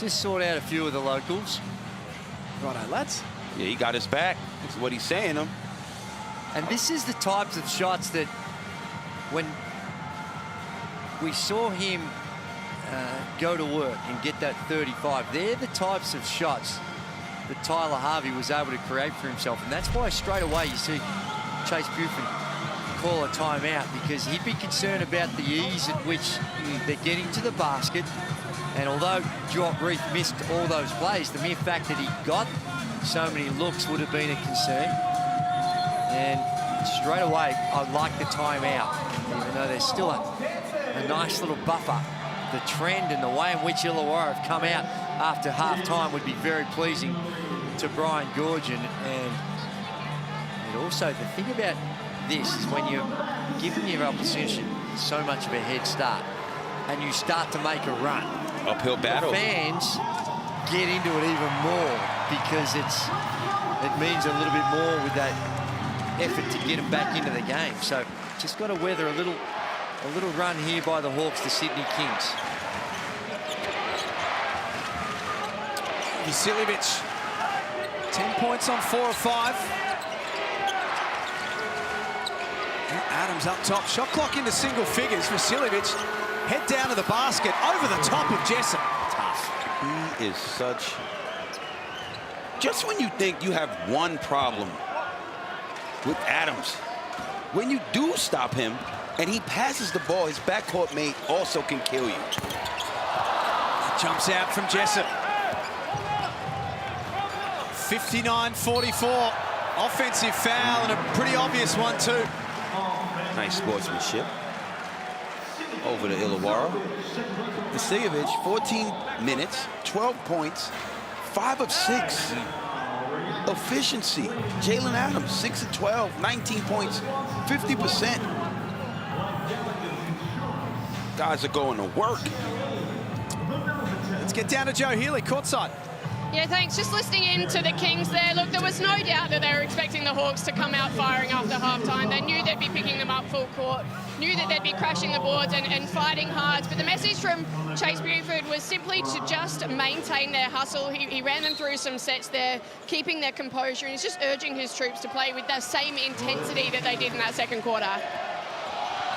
sort out a few of the locals. Righto, lads. Yeah, he got his back. That's what he's saying to him. And this is the types of shots that when we saw him go to work and get that 35, they're the types of shots that Tyler Harvey was able to create for himself. And that's why straight away you see Chase Buford call a timeout, because he'd be concerned about the ease at which they're getting to the basket. And although Jock Reith missed all those plays, the mere fact that he got so many looks would have been a concern. And straight away, I like the timeout, even though there's still a nice little buffer. The trend and the way in which Illawarra have come out after half-time would be very pleasing to Brian Goorjian. And also, the thing about this is when you're giving your opposition so much of a head start and you start to make a run, uphill battle, the fans get into it even more, because it means a little bit more with that effort to get them back into the game. So just got to weather a little run here by the Hawks, the Sydney Kings. Vasiljevic, 10 points on 4 of 5. Adams up top, shot clock into single figures. Vasiljevic, head down to the basket, over the top of Jessup. Tough. He is such... Just when you think you have one problem with Adams, when you do stop him and he passes the ball, his backcourt mate also can kill you. Jumps out from Jessup. 59-44. Offensive foul, and a pretty obvious one too. Nice sportsmanship. Over to Illawarra. Vasiljevic, 14 minutes, 12 points, 5 of 6. Efficiency. Jalen Adams, 6 of 12, 19 points, 50%. Guys are going to work. Let's get down to Joe Healy, courtside. Yeah, thanks. Just listening in to the Kings there. Look, there was no doubt that they were expecting the Hawks to come out firing after halftime. They knew they'd be picking them up full court, knew that they'd be crashing the boards and fighting hard. But the message from Chase Buford was simply to just maintain their hustle. He ran them through some sets there, keeping their composure, and he's just urging his troops to play with the same intensity that they did in that second quarter.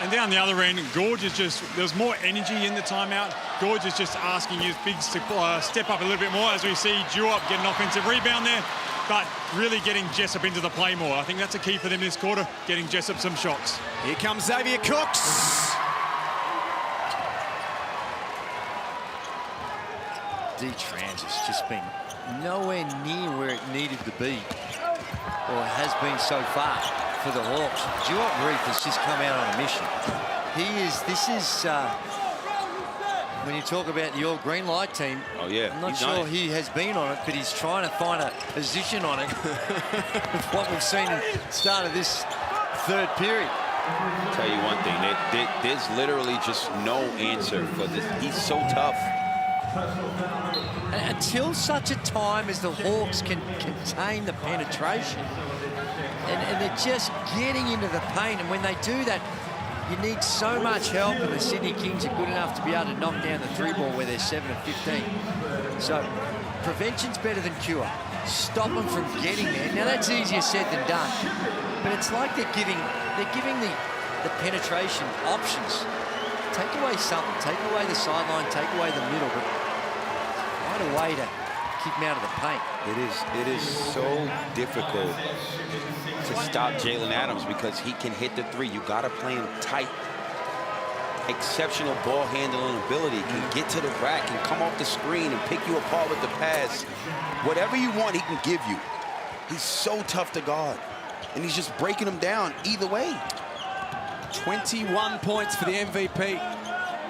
And down the other end, Gorge is just, there's more energy in the timeout. Gorge is just asking his bigs to step up a little bit more, as we see Duop get an offensive rebound there, but really getting Jessup into the play more. I think that's a key for them this quarter, getting Jessup some shots. Here comes Xavier Cooks. D-Trans has just been nowhere near where it needed to be, or has been so far for the Hawks. Duop Reith has just come out on a mission. When you talk about the all-green light team, oh yeah, I'm not sure he has been on it, but he's trying to find a position on it with what we've seen at the start of this third period. I'll tell you one thing, there's literally just no answer for this. He's so tough. And until such a time as the Hawks can contain the penetration, and they're just getting into the paint, and when they do that, you need so much help, and the Sydney Kings are good enough to be able to knock down the 3 ball where they're 7 of 15. So prevention's better than cure. stop them from getting there. Now, that's easier said than done. But it's like they're giving the penetration options. Take away something. Take away the sideline. Take away the middle. But find a way to keep him out of the paint. It is so difficult to stop Jalen Adams because he can hit the three. You got to play him tight. Exceptional ball handling ability. Can get to the rack and come off the screen and pick you apart with the pass. Whatever you want, he can give you. He's so tough to guard. And he's just breaking them down either way. 21 points for the MVP.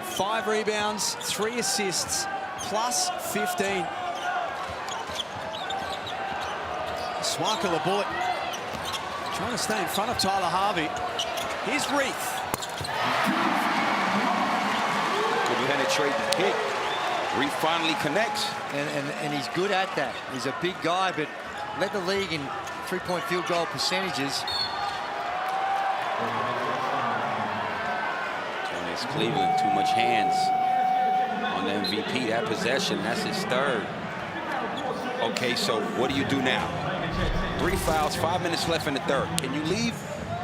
5 rebounds, 3 assists, plus 15. Swankle bullet. Trying to stay in front of Tyler Harvey. Here's Reith. Good penetrating hit. Reith finally connects. And he's good at that. He's a big guy, but led the league in three-point field goal percentages. It's Cleveland, too much hands on the MVP. That possession, that's his third. Okay, so what do you do now? 3 fouls, 5 minutes left in the third. Can you leave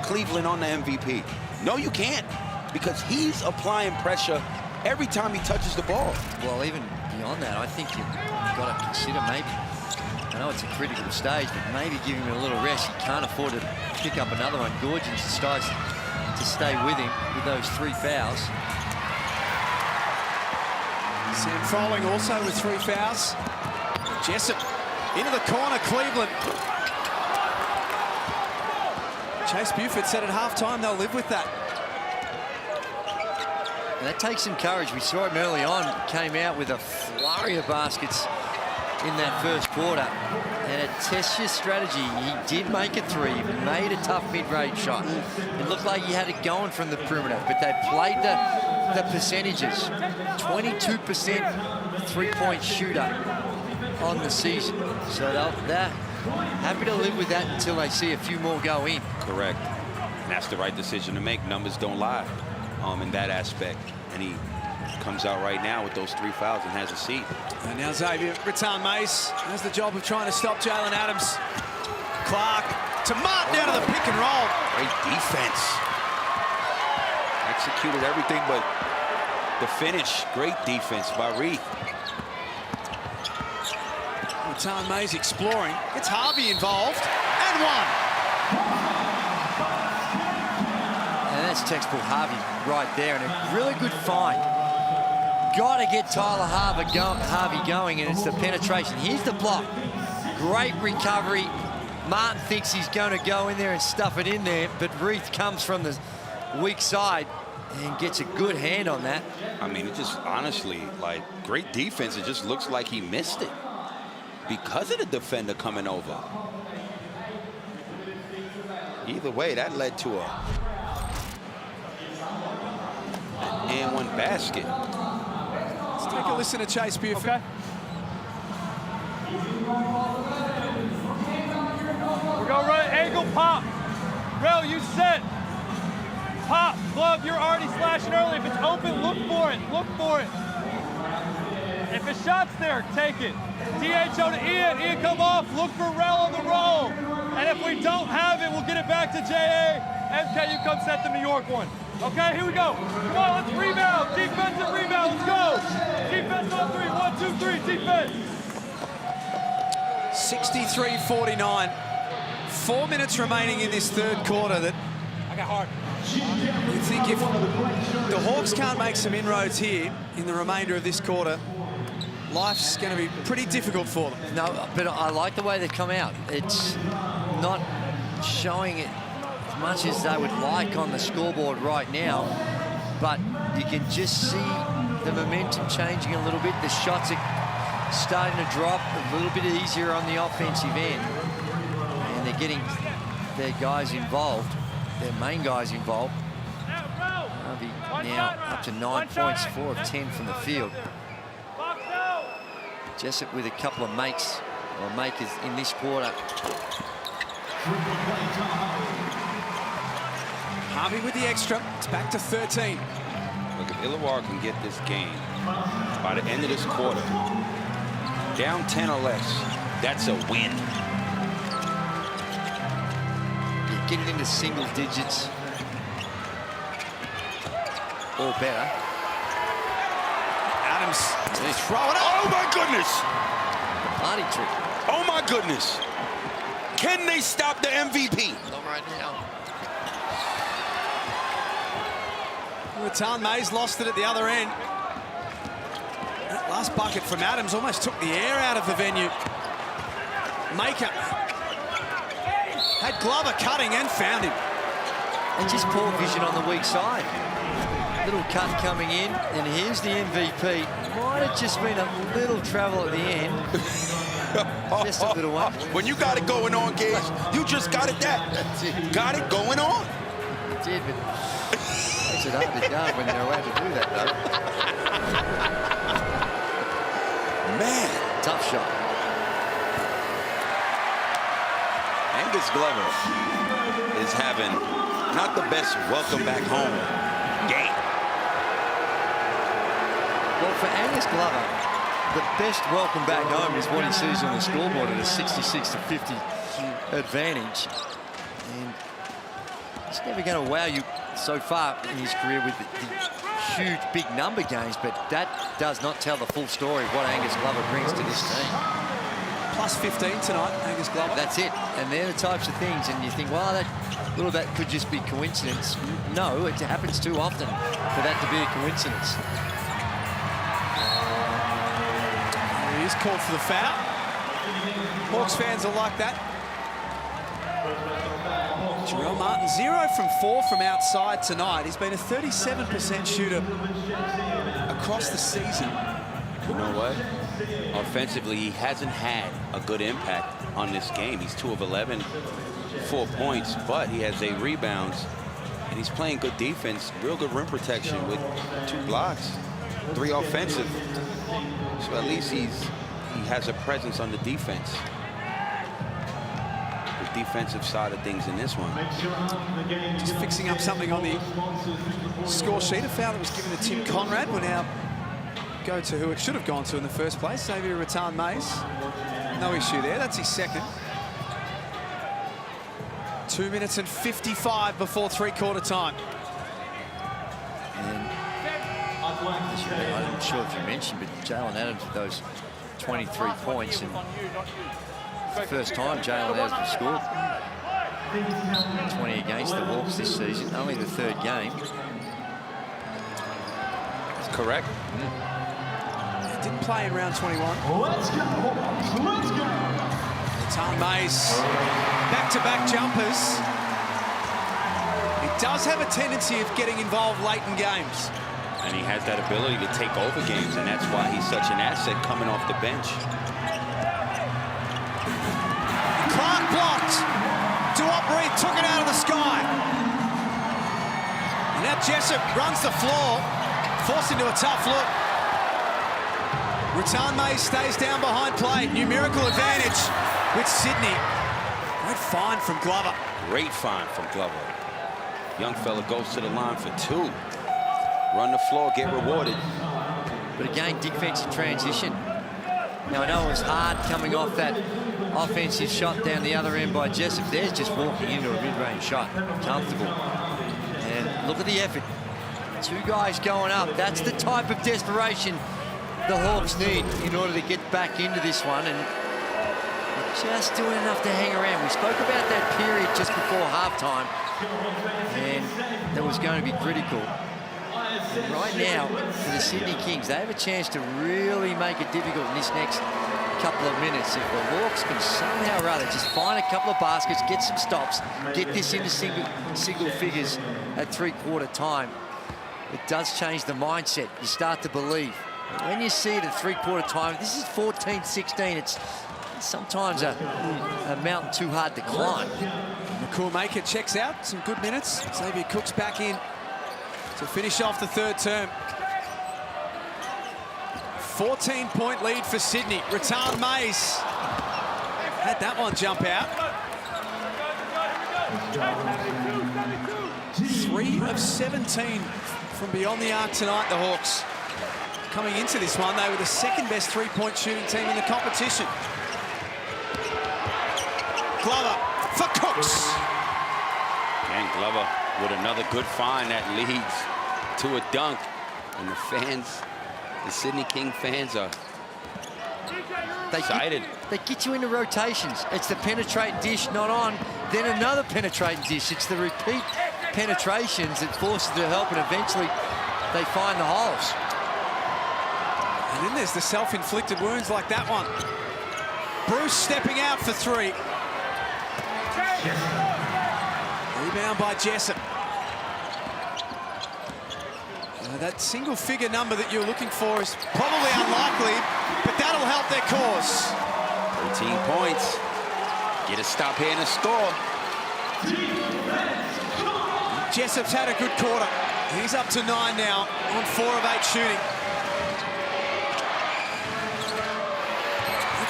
Cleveland on the MVP? No, you can't, because he's applying pressure every time he touches the ball. Well, even beyond that, I think you've got to consider maybe, I know it's a critical stage, but maybe give him a little rest. He can't afford to pick up another one. Gorgens decides to stay with him with those 3 fouls. Sam Froling also with 3 fouls. Jessup into the corner, Cleveland. Chase Buford said at halftime they'll live with that. And that takes some courage. We saw him early on. Came out with a flurry of baskets in that first quarter. And it tests your strategy. He did make a 3. He made a tough mid-range shot. It looked like he had it going from the perimeter, but they played the percentages. 22% three-point shooter on the season. So they're happy to live with that until they see a few more go in. Correct. And that's the right decision to make. Numbers don't lie in that aspect. And he comes out right now with those 3 fouls and has a seat. And now Xavier Britton-Mays has the job of trying to stop Jalen Adams. Clark to Martin out of the pick and roll. Great defense. Executed everything but the finish. Great defense by Reith. Britton-Mays exploring. Gets Harvey involved. And 1. And that's textbook Harvey right there. And a really good find. Got to get Tyler Harvey going, and it's the penetration. Here's the block. Great recovery. Martin thinks he's going to go in there and stuff it in there, but Reith comes from the weak side and gets a good hand on that. I mean, it just honestly, like, great defense. It just looks like he missed it because of the defender coming over. Either way, that led to an and 1 basket. Let's take a listen to Chase Buford. Okay. We're going to run an angle pop. Rel, you set. Pop. Glove, you're already slashing early. If it's open, look for it. Look for it. If a shot's there, take it. DHO to Ian. Ian, come off. Look for Rel on the roll. And if we don't have it, we'll get it back to JA. MK, you come set the New York one. Okay, here we go. Come on, let's rebound. Defensive rebound, let's go. Defense on 3, 1, 2, 3, defense. 63-49. 4 minutes remaining in this third quarter. That I got hard. you think if the Hawks can't make some inroads here in the remainder of this quarter, life's going to be pretty difficult for them. No, but I like the way they come out. It's not showing it as much as they would like on the scoreboard right now, but you can just see the momentum changing a little bit. The shots are starting to drop a little bit easier on the offensive end, and they're getting their guys involved, their main guys involved. Harvey now up to 9 points, 4 of 10 from the field. Jessup with a couple of makes or makers in this quarter. Harvey with the extra. It's back to 13. Look, if Illawarra can get this game by the end of this quarter, down 10 or less, that's a win. You get it into single digits or better. Adams throw it up. Oh my goodness! Party trick. Oh my goodness! Can they stop the MVP? Not right now. Ratan Mays lost it at the other end. That last bucket from Adams almost took the air out of the venue. Maker had Glover cutting and found him. And just poor vision on the weak side. Little cut coming in, and here's the MVP. Might have just been a little travel at the end. Just a little one. When you got it going on, Gage, you just got it that. That's it. Got it going on. It did, but makes it hard to guard when you're allowed to do that, though. Man. Tough shot. Angus Glover is having not the best welcome back home game. Well, for Angus Glover, the best welcome back home is what he sees on the scoreboard at a 66-50 advantage. And he's never going to wow you so far in his career with the huge, big number games, but that does not tell the full story of what Angus Glover brings to this team. Plus 15 tonight, Angus Glover. That's it, and they're the types of things, and you think, well, that could just be coincidence. No, it happens too often for that to be a coincidence. He is called for the foul. Hawks fans are like that. Jarrell Martin, 0 from 4 from outside tonight. He's been a 37% shooter across the season. You know what? Offensively, he hasn't had a good impact on this game. He's 2 of 11, 4 points, but he has 8 rebounds, and he's playing good defense, real good rim protection with 2 blocks, 3 offensive. So at least he has a presence on the defense. The defensive side of things in this one. Just fixing up something on the score sheet. A foul that was given to Tim Conrad will now go to who it should have gone to in the first place, Xavier Ratan Mays. No issue there, that's his second. 2 minutes and 55 before three-quarter time. And I'm not sure if you mentioned, but Jalen Adams with those 23 points, and the first time Jalen Adams has scored 20 against the Hawks this season, only the 3rd game. That's correct. Didn't play in round 21. Let's go. Ratan Mays, back-to-back jumpers. He does have a tendency of getting involved late in games. And he has that ability to take over games, and that's why he's such an asset coming off the bench. Clark blocked. Duopre took it out of the sky. And now Jessup runs the floor, forced into a tough look. Ratan Mays stays down behind play. Numerical advantage with Sydney. Great find from Glover. Great find from Glover. Young fella goes to the line for 2. Run the floor, get rewarded. But again, defensive transition. Now, I know it was hard coming off that offensive shot down the other end by Jessup. There's just walking into a mid-range shot. Comfortable. And look at the effort. 2 guys going up. That's the type of desperation the Hawks need in order to get back into this one, and just doing enough to hang around. We spoke about that period just before halftime, and that was going to be critical. And right now, for the Sydney Kings, they have a chance to really make it difficult in this next couple of minutes. If the Hawks can somehow or other just find a couple of baskets, get some stops, get this into single figures at three-quarter time, it does change the mindset. You start to believe. When you see it at three-quarter time, this is 14-16. It's sometimes a mountain too hard to climb. McCool Maker checks out. Some good minutes. Xavier Cook's back in to finish off the 3rd term. 14-point lead for Sydney. Ratan Mays had that one jump out. 3 of 17 from beyond the arc tonight, the Hawks. Coming into this one, they were the 2nd best 3-point shooting team in the competition. Glover for Cooks. And Glover with another good find that leads to a dunk. And the fans, the Sydney King fans are excited. They get you into rotations. It's the penetrating dish not on, then another penetrating dish. It's the repeat penetrations that forces the help, and eventually they find the holes. And then there's the self-inflicted wounds like that one. Bruce stepping out for three. Rebound by Jessup. That single figure number that you're looking for is probably unlikely, but that'll help their cause. 13 points. Get a stop here and a score. Jessup's had a good quarter. He's up to 9 now on 4 of 8 shooting.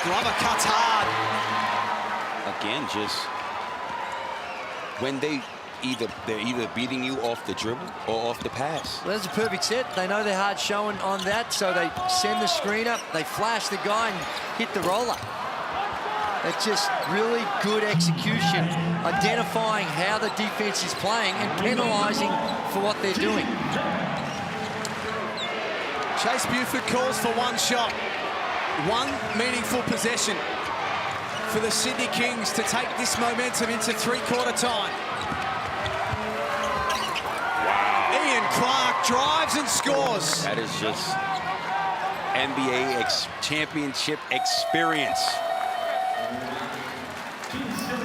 Glover cuts hard. Again, just when they're either beating you off the dribble or off the pass. Well, that's a perfect set. They know they're hard showing on that, so they send the screen up, they flash the guy and hit the roller. It's just really good execution, identifying how the defense is playing and penalizing for what they're doing. Chase Buford calls for one shot. One meaningful possession for the Sydney Kings to take this momentum into three-quarter time. Ian Clark drives and scores. That is just NBA championship experience.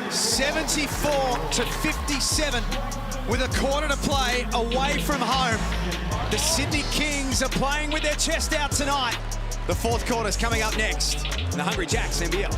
74-57 with a quarter to play away from home. The Sydney Kings are playing with their chest out tonight. The fourth quarter's coming up next in the Hungry Jacks NBL.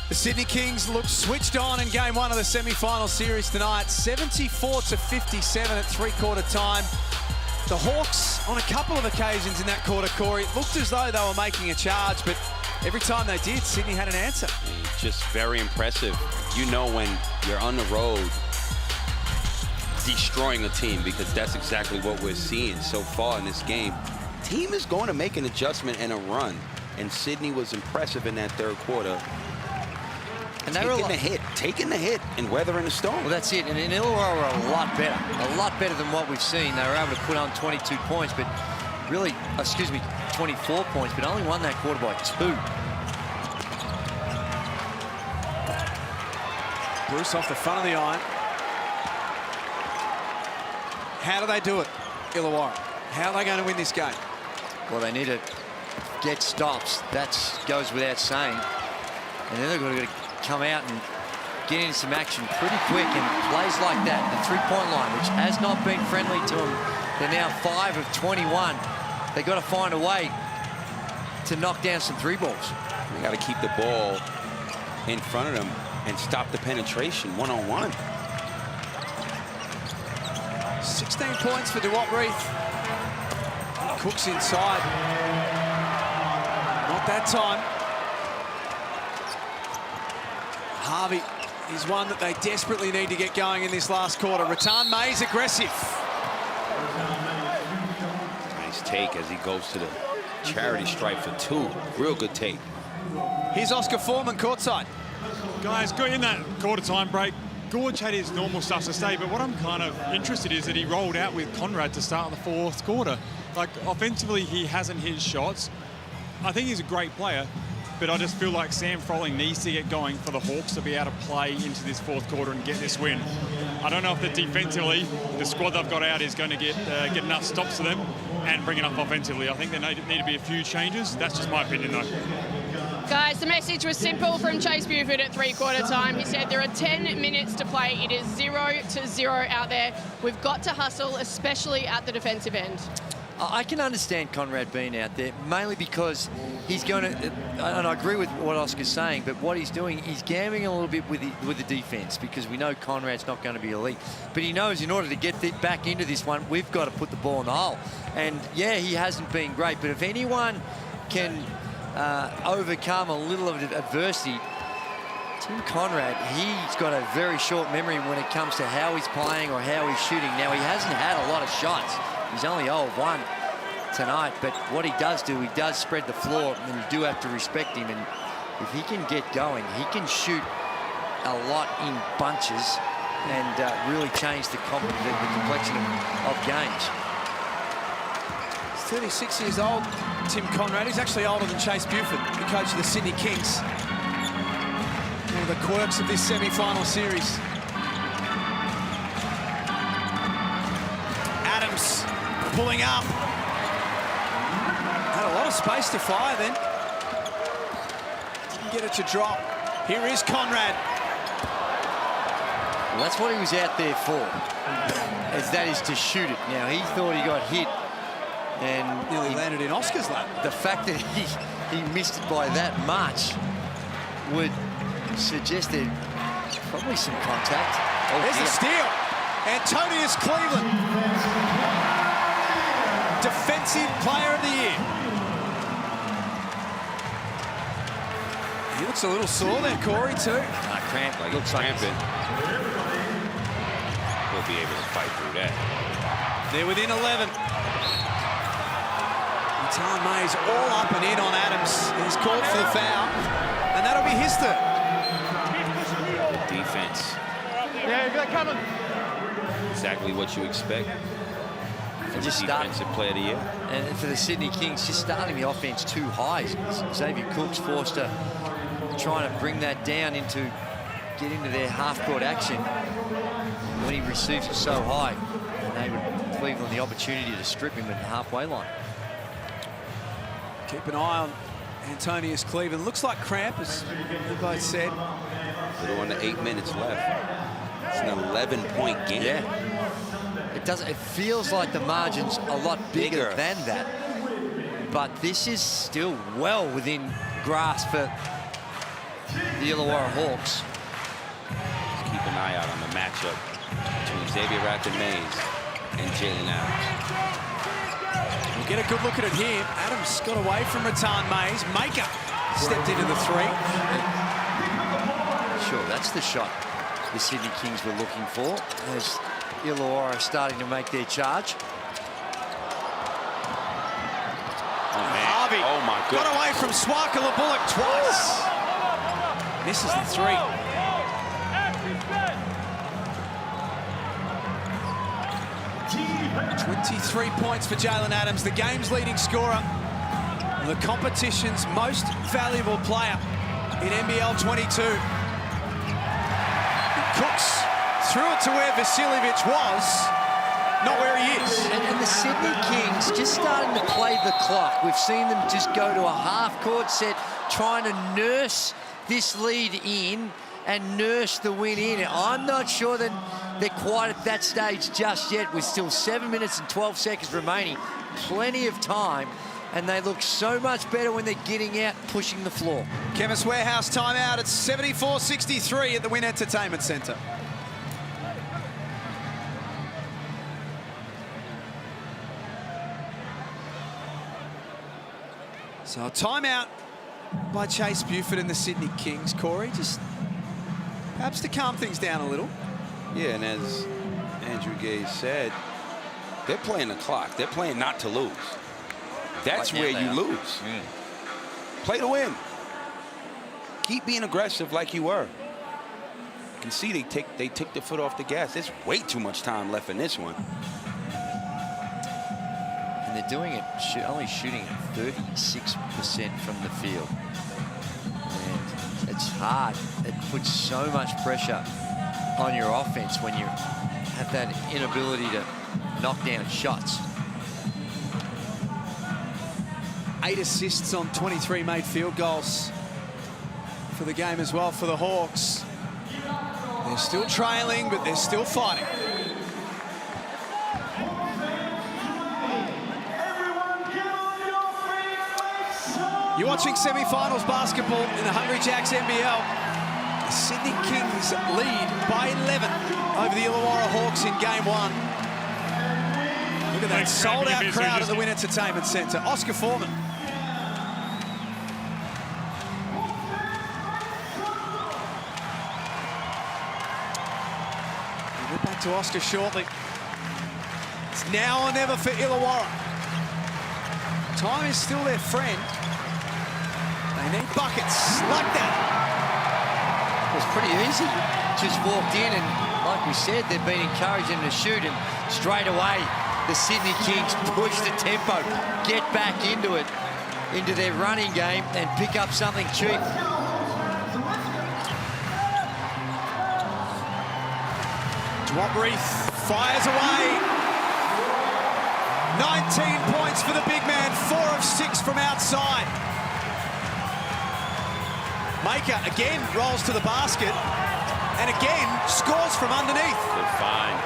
The Sydney Kings look switched on in game one of the semi-final series tonight. 74-57 at three-quarter time. The Hawks, on a couple of occasions in that quarter, Corey, looked as though they were making a charge, but every time they did, Sydney had an answer. Just very impressive. You know when you're on the road, destroying a team, because that's exactly what we're seeing so far in this game. Team is going to make an adjustment and a run, and Sydney was impressive in that third quarter. And taking the hit and weathering the storm. Well, that's it. And Illawarra were a lot better than what we've seen. They were able to put on 22 points, but really, 24 points, but only won that quarter by 2. Bruce off the front of the iron. How do they do it, Illawarra? How are they going to win this game? Well, they need to get stops. That goes without saying. And then they've got to come out and get into some action pretty quick. And plays like that, the three-point line, which has not been friendly to them. They're now 5 of 21. They've got to find a way to knock down some three balls. They got to keep the ball in front of them and stop the penetration one-on-one. 16 points for DeWalt Reith. Cooks inside. Not that time. Harvey is one that they desperately need to get going in this last quarter. Rattan May's aggressive. Nice take as he goes to the charity stripe for 2. Real good take. Here's Oscar Foreman courtside. Guys, good in that quarter time break. Gorge had his normal stuff to say, but what I'm kind of interested is that he rolled out with Conrad to start the fourth quarter. Like, offensively, he hasn't hit his shots. I think he's a great player, but I just feel like Sam Froling needs to get going for the Hawks to be able to play into this fourth quarter and get this win. I don't know if defensively, the squad they've got out is going to get enough stops for them and bring it up offensively. I think there need to be a few changes. That's just my opinion, though. Guys, the message was simple from Chase Buford at three-quarter time. He said there are 10 minutes to play. It is 0-0 out there. We've got to hustle, especially at the defensive end. I can understand Conrad being out there, mainly because he's going to, and I agree with what Oscar's saying, but what he's doing, he's gambling a little bit with the defense, because we know Conrad's not going to be elite. But he knows in order to get back into this one, we've got to put the ball in the hole. And yeah, he hasn't been great, but if anyone can overcome a little of adversity, Tim Conrad, he's got a very short memory when it comes to how he's playing or how he's shooting. Now, he hasn't had a lot of shots. He's only 0 of 1 tonight, but what he does do, he does spread the floor, and you do have to respect him. And if he can get going, he can shoot a lot in bunches and really change the complexion of games. He's 36 years old, Tim Conrad. He's actually older than Chase Buford, the coach of the Sydney Kings. One of the quirks of this semi-final series. Adams pulling up. Had a lot of space to fire then. Didn't get it to drop. Here is Conrad. Well, that's what he was out there for, that is to shoot it. Now, he thought he got hit and nearly landed in Oscar's lap. The fact that he missed it by that much would suggest there's probably some contact. Oh, there's a steal. Antonius Cleveland, Defensive Player of the Year. He looks a little sore there, Corey, too. Cramped, like looks cramping. He'll be able to fight through that. They're within 11. Rattan May's all up and in on Adams. He's called for the foul, and that'll be his third. Defense. Yeah, they're coming. Exactly what you expect from the defensive player of the year. And for the Sydney Kings, just starting the offense too high. Xavier Cook's forced to trying to bring that down get into their half-court action when he receives it so high. And they would Cleveland the opportunity to strip him at the halfway line. Keep an eye on Antonius Cleveland. Looks like cramp, as you both said. Little under 8 minutes left. It's an 11-point game. Yeah. It feels like the margin's a lot bigger than that. But this is still well within grasp for the Illawarra Hawks. Just keep an eye out on the matchup between Xavier Rathan-Mays and Jalen Adams. We'll get a good look at it here. Adams got away from Rattan Mays. Maker stepped into the 3. Sure, that's the shot the Sydney Kings were looking for as Illawarra are starting to make their charge. Oh, man. Harvey Oh, my goodness. got away from Swakala Bullock twice. Misses the 3. "23 points for Jalen Adams, the game's leading scorer, the competition's most valuable player in NBL 22. Cooks threw it to where Vasiljevic was, not where he is. And the Sydney Kings just starting to play the clock. We've seen them just go to a half-court set, trying to nurse this lead in and nurse the win in. I'm not sure that they're quite at that stage just yet, with still 7 minutes and 12 seconds remaining. Plenty of time, and they look so much better when they're getting out, pushing the floor. Chemist Warehouse timeout at 74-63 at the Wynn Entertainment Centre. So a timeout by Chase Buford and the Sydney Kings. Corey, just perhaps to calm things down a little. Yeah, and as Andrew Gage said, they're playing the clock. They're playing not to lose. That's where you lose. Play to win. Keep being aggressive like you were. You can see they took the foot off the gas. There's way too much time left in this one. And they're doing it, only shooting at 36% from the field. And it's hard. It puts so much pressure on your offense when you have that inability to knock down shots. 8 assists on 23 made field goals for the game as well for the Hawks. They're still trailing, but they're still fighting. You're watching semi-finals basketball in the Hungry Jacks NBL. The Sydney Kings lead by 11 over the Illawarra Hawks in game 1. Look at that sold-out crowd at the Wynn Entertainment Centre. Oscar Foreman. We'll get back to Oscar shortly. It's now or never for Illawarra. Time is still their friend. They need buckets like that. It was pretty easy. Just walked in, and like we said, they've been encouraging to shoot, and straight away the Sydney Kings push the tempo, get back into it, into their running game, and pick up something cheap. Dwop-Reith fires away. 19 points for the big man, 4 of 6 from outside. Maker again rolls to the basket and again scores from underneath. Good find.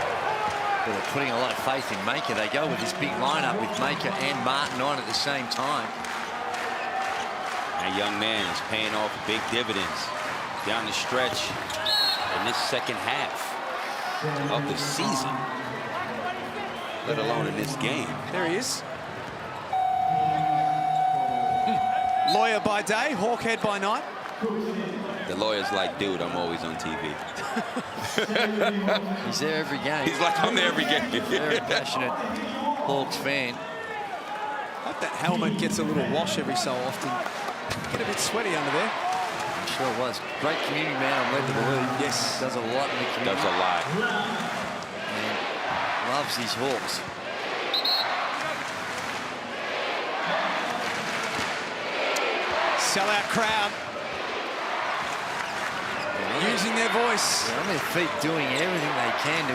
Well, they're putting a lot of faith in Maker. They go with this big lineup with Maker and Martin on at the same time. That young man is paying off big dividends down the stretch in this second half of the season, let alone in this game. There he is. Lawyer by day, Hawkhead by night. The lawyer's like, dude, I'm always on TV. He's there every game. He's like, I'm there every game. Very passionate Hawks fan. Hope that helmet gets a little wash every so often. Get a bit sweaty under there. I'm sure it was. Great community man on Led to Believe. Yes. Does a lot in the community. Does a lot. And loves these Hawks. Sellout crowd. Using their voice. They're on their feet doing everything they can to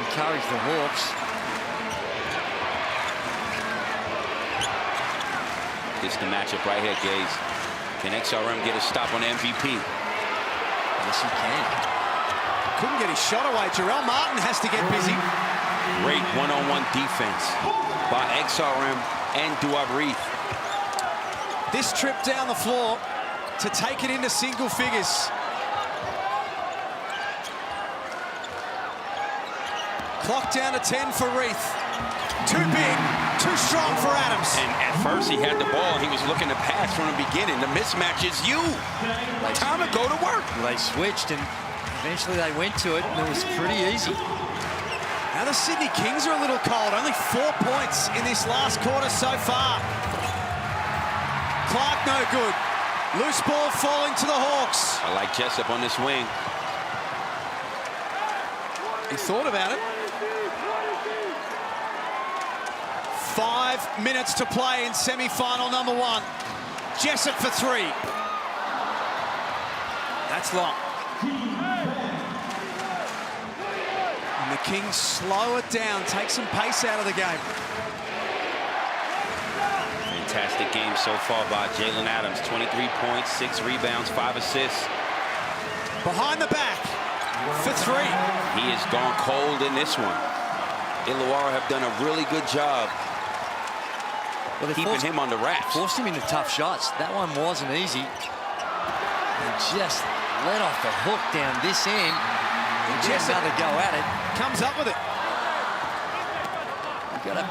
encourage the Hawks. This is the matchup right here, Gaze. Can XRM get a stop on MVP? Yes, he can. Couldn't get his shot away. Jarrell Martin has to get busy. Great one-on-one defense by XRM and Dwop-Reith. This trip down the floor to take it into single figures. Clock down to 10 for Reith. Too big, too strong for Adams. And at first he had the ball. He was looking to pass from the beginning. The mismatch is you. Time to go to work. They switched, and eventually they went to it, and it was pretty easy. Now the Sydney Kings are a little cold. Only 4 points in this last quarter so far. Clark no good. Loose ball falling to the Hawks. I like Jessup on this wing. He thought about it. 5 minutes to play in semi-final number 1. Jessup for 3. That's long. Kings slow it down, take some pace out of the game. Fantastic game so far by Jalen Adams. 23 points, 6 rebounds, 5 assists. Behind the back for 3. He has gone cold in this one. Illawarra have done a really good job keeping him on the wraps. Forced him into tough shots. That one wasn't easy. And just let off the hook down this end. And just another go at it. Comes up with it. You've got to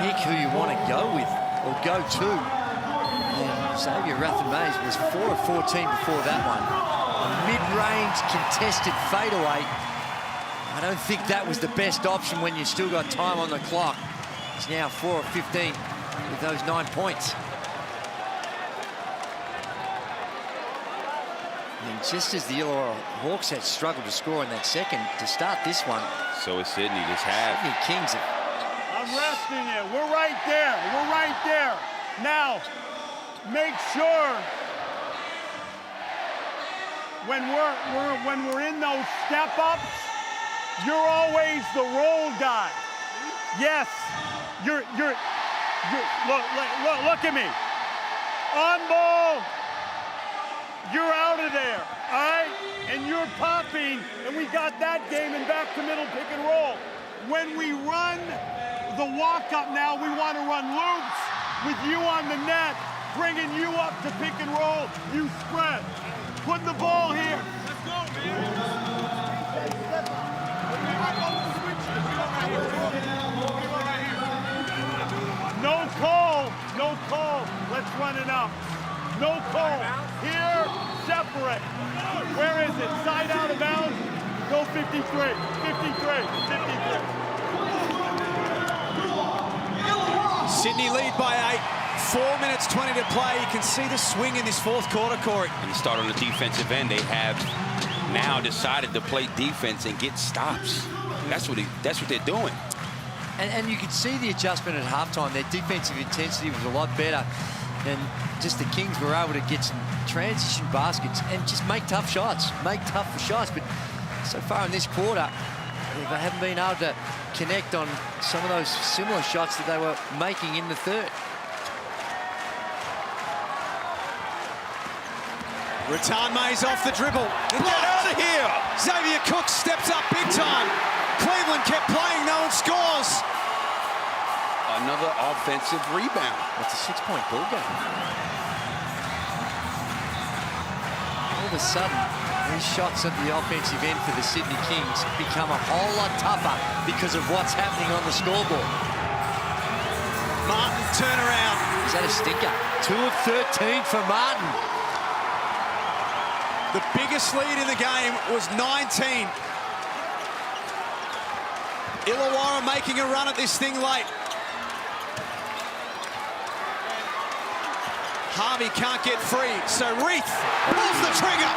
pick who you want to go with or go to. And Xavier Rathan-Mays was 4 of 14 before that one. A mid-range contested fadeaway. I don't think that was the best option when you still got time on the clock. It's now 4 of 15 with those 9 points. And just as the Illawarra Hawks had struggled to score in that second to start this one. So is Sydney this half. Sydney Kings have... I'm resting it. We're right there. We're right there. Now, make sure when we're in those step-ups, you're always the roll guy. Yes, you're look at me. On ball, you're out of there, all right? And you're popping, and we got that game and back to middle pick and roll. When we run the walk-up now, we want to run loops with you on the net, bringing you up to pick and roll. You spread. Put the ball here. Let's go, man. No call, no call. Let's run it up. No call. Here, separate. Where is it? Side out of bounds. Go 53, 53, 53. Sydney lead by 8. 4 minutes 20 to play. You can see the swing in this fourth quarter, Corey. And to start on the defensive end, they have now decided to play defense and get stops. That's what they're doing. And you could see the adjustment at halftime. Their defensive intensity was a lot better. And just the Kings were able to get some transition baskets and just make tough shots. Make tough shots. But so far in this quarter, they haven't been able to connect on some of those similar shots that they were making in the third. Rathan-Mays off the dribble. Get out of here! Xavier Cook steps up big time. Cleveland kept playing, no one scores. Another offensive rebound. That's a 6-point ball game. All of a sudden, these shots at the offensive end for the Sydney Kings become a whole lot tougher because of what's happening on the scoreboard. Martin turnaround. Is that a stinker? 2 of 13 for Martin. The biggest lead in the game was 19. Illawarra making a run at this thing late. Harvey can't get free, so Reith pulls the trigger.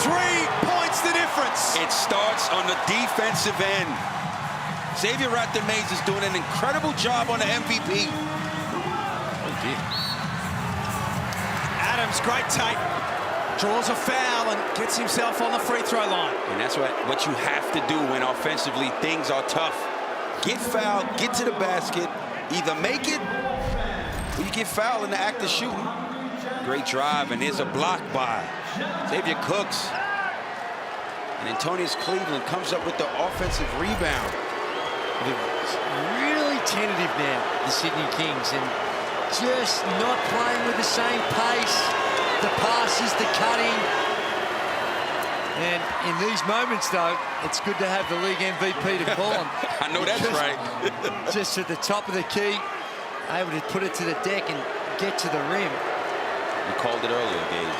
3 points the difference. It starts on the defensive end. Xavier Rathan-Mays is doing an incredible job on the MVP. Oh dear. Adams, great take. Draws a foul and gets himself on the free throw line. And that's what you have to do when offensively things are tough. Get fouled, get to the basket, either make it or you get fouled in the act of shooting. Great drive, and there's a block by Xavier Cooks. And Antonius Cleveland comes up with the offensive rebound. They're really tentative now, the Sydney Kings, and just not playing with the same pace. The passes, the cutting. And in these moments, though, it's good to have the league MVP to call on. I know that's right. Just at the top of the key, able to put it to the deck and get to the rim. You called it earlier, Gaze.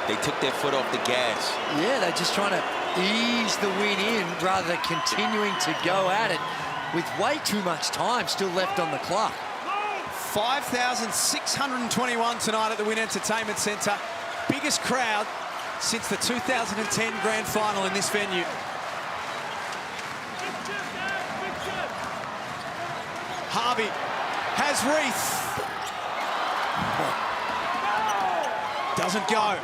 They took their foot off the gas. Yeah, they're just trying to ease the win in rather than continuing to go at it with way too much time still left on the clock. 5,621 tonight at the Wynn Entertainment Centre. Biggest crowd since the 2010 Grand Final in this venue. Harvey has Reith. Doesn't go.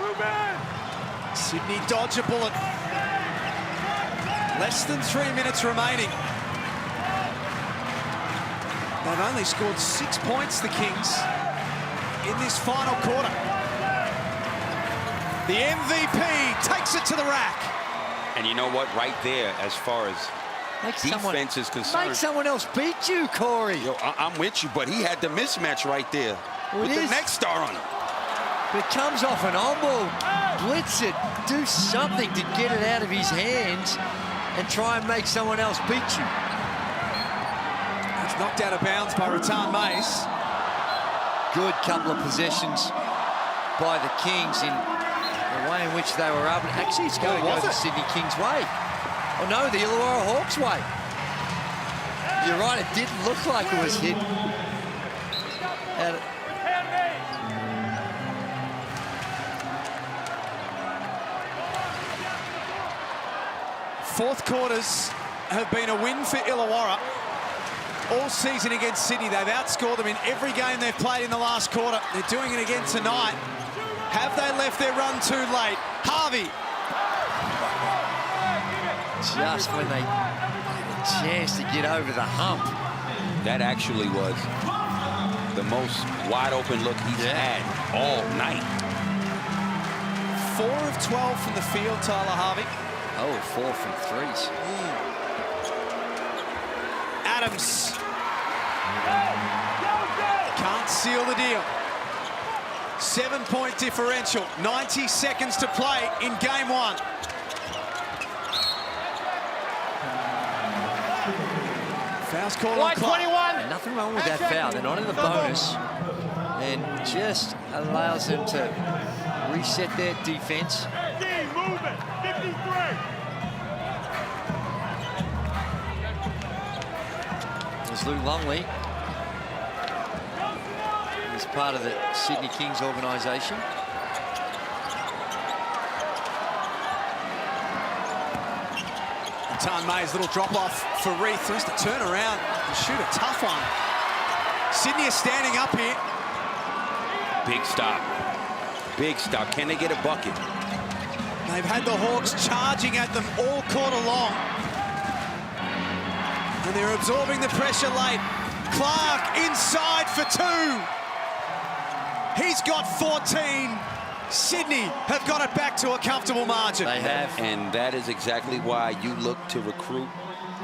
Sydney dodge a bullet. Less than 3 minutes remaining. They've only scored 6 points, the Kings, in this final quarter. The MVP takes it to the rack. And you know what? Right there, as far as defense is concerned. Make someone else beat you, Corey. Yo, I'm with you, but he had the mismatch right there with the next star on him. But it comes off an on-ball. Blitz it. Do something to get it out of his hands and try and make someone else beat you. It's knocked out of bounds by Rattan Mays. Good couple of possessions by the Kings in the way in which they were able to... Actually, it's going to go the Sydney Kings' way. Oh, no, the Illawarra Hawks' way. You're right, it did look like it was hit. Fourth quarters have been a win for Illawarra all season against Sydney. They've outscored them in every game they've played in the last quarter. They're doing it again tonight. Have they left their run too late? Harvey. Just when they had a chance to get over the hump. That actually was the most wide open look he's had all night. 4 of 12 from the field, Tyler Harvey. Oh, 4 from threes. Adams. Can't seal the deal. 7-point differential. 90 seconds to play in game 1. Foul's called on clock. 21. Nothing wrong with that foul. They're not in the bonus. And just allows them to reset their defense. Movement. 53. There's Luke Longley. He's part of the Sydney Kings organisation. Rattan Mays, little drop-off for Reith. Has to turn around and shoot a tough one. Sydney is standing up here. Big stop. Big stop. Can they get a bucket? They've had the Hawks charging at them all quarter long. And they're absorbing the pressure late. Clark inside for 2. He's got 14. Sydney have got it back to a comfortable margin. They have. And that is exactly why you look to recruit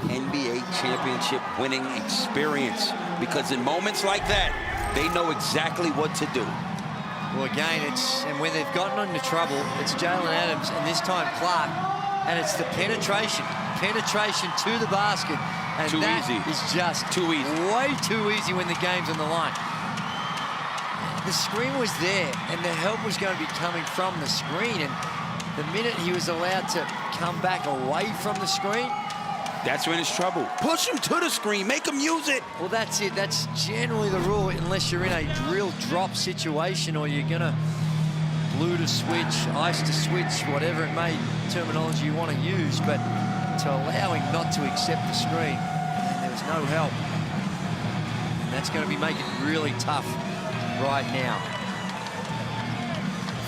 NBA championship winning experience. Because in moments like that, they know exactly what to do. Well, again, and when they've gotten into trouble, it's Jalen Adams and this time Clark, and it's the penetration to the basket, and too that easy. is just too easy. Way too easy when the game's on the line. The screen was there, and the help was going to be coming from the screen, and the minute he was allowed to come back away from the screen, that's when it's trouble. Push him to the screen, make him use it. Well, that's it. That's generally the rule, unless you're in a real drop situation or you're going to blue to switch, ice to switch, whatever it may, terminology you want to use. But to allow him not to accept the screen, and there was no help. And that's going to be making it really tough right now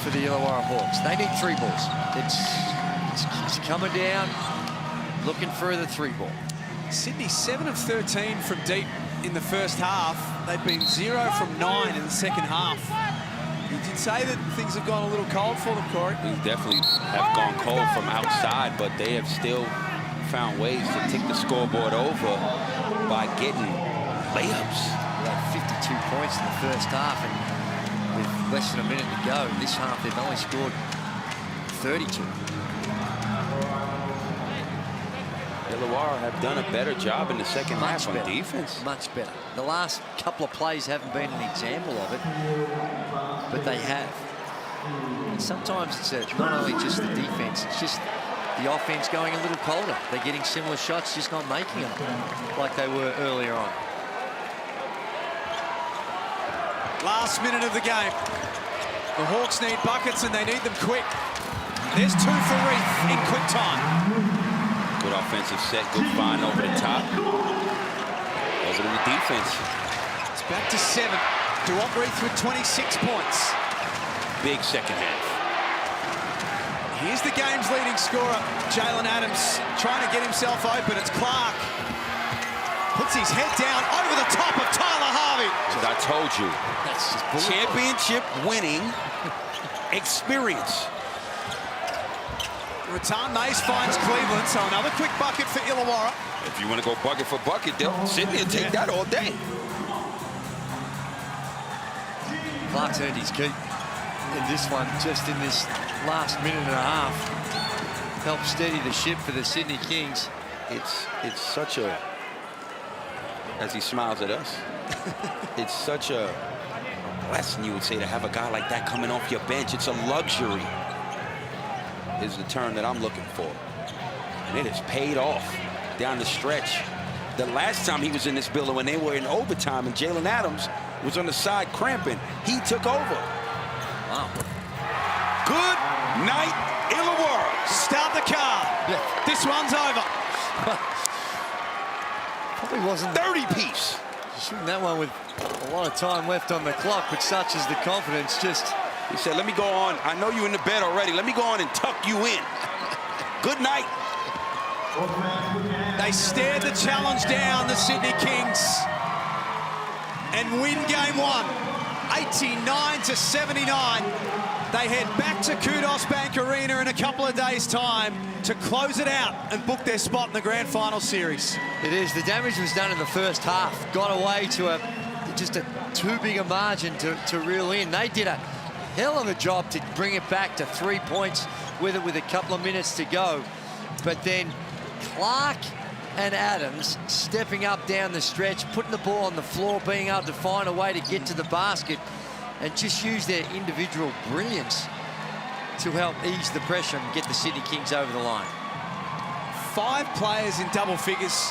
for the Illawarra Hawks. They need 3 balls. It's coming down. Looking for the 3 ball. Sydney 7 of 13 from deep in the first half. They've been 0 from 9 in the second half. You did say that things have gone a little cold for them, Corey. They definitely have gone cold from outside, but they have still found ways to tick the scoreboard over by getting layups. They had 52 points in the first half, and with less than a minute to go, this half they've only scored 32. Illawarra have done a better job in the second half on defense. Much better. The last couple of plays haven't been an example of it, but they have. And sometimes it's not only just the defense, it's just the offense going a little colder. They're getting similar shots, just not making them like they were earlier on. Last minute of the game. The Hawks need buckets and they need them quick. There's 2 for Reith in quick time. Good offensive set, good find over the top. Positive in the defense. It's back to 7. DeWalt Reith with 26 points. Big second half. Here's the game's leading scorer, Jalen Adams, trying to get himself open. It's Clark. Puts his head down over the top of Tyler Harvey. As I told you, that's championship winning experience. Rattan Mays finds Cleveland, so another quick bucket for Illawarra. If you want to go bucket for bucket, they'll sit there and take that all day. Clark's earned his keep in this one, just in this last minute and a half. Helped steady the ship for the Sydney Kings. It's such a, as he smiles at us, it's such a blessing, you would say, to have a guy like that coming off your bench. It's a luxury, is the term that I'm looking for. And it has paid off down the stretch. The last time he was in this building, when they were in overtime and Jalen Adams was on the side cramping, he took over. Wow. Good night, Illawarra. Start the car. Yeah. This one's over. Probably wasn't 30-piece. shooting that one with a lot of time left on the clock, but such is the confidence. Just he said, let me go on. I know you're in the bed already. Let me go on and tuck you in. Good night. They stared the challenge down, the Sydney Kings, and win game one, 89-79. They head back to Kudos Bank Arena in a couple of days' time to close it out and book their spot in the grand final series. it is. The damage was done in the first half. Got away to just a too big a margin to reel in. They did a hell of a job to bring it back to 3 points with a couple of minutes to go. But then Clark and Adams stepping up down the stretch, putting the ball on the floor, being able to find a way to get to the basket and just use their individual brilliance to help ease the pressure and get the Sydney Kings over the line. 5 players in double figures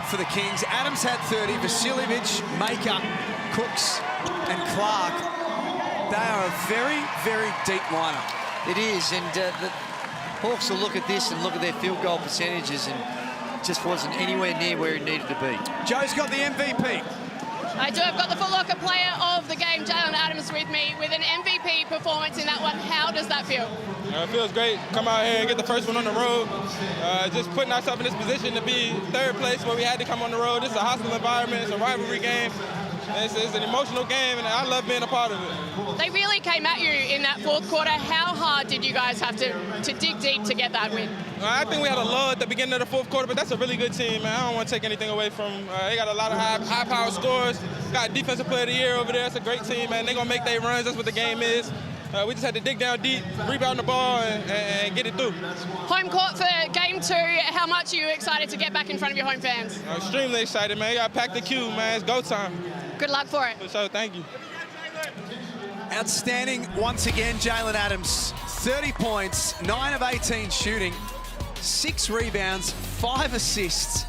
for the Kings. Adams had 30, Vasiljevic, Maker, Cooks, and Clark. They are a very, very deep lineup. It is, and the Hawks will look at this and look at their field goal percentages, and just wasn't anywhere near where it needed to be. Joe's got the MVP. I do. I've got the Foot Locker player of the game, Jalen Adams, with me with an MVP performance in that one. How does that feel? It feels great. Come out here and get the first one on the road. Just putting ourselves in this position to be third place where we had to come on the road. This is a hostile environment. It's a rivalry game. It's an emotional game, and I love being a part of it. They really came at you in that fourth quarter. How hard did you guys have to dig deep to get that win? I think we had a lull at the beginning of the fourth quarter, but that's a really good team, man. I don't want to take anything away from them. They got a lot of high-power scores. Got Defensive Player of the Year over there. It's a great team, man. They're going to make their runs. That's what the game is. We just had to dig down deep, rebound the ball, and get it through. Home court for game 2. How much are you excited to get back in front of your home fans? I'm extremely excited, man. You got to pack the cue, man. It's go time. Good luck for it. So thank you. Outstanding once again, Jalen Adams. 30 points, 9 of 18 shooting, 6 rebounds, 5 assists.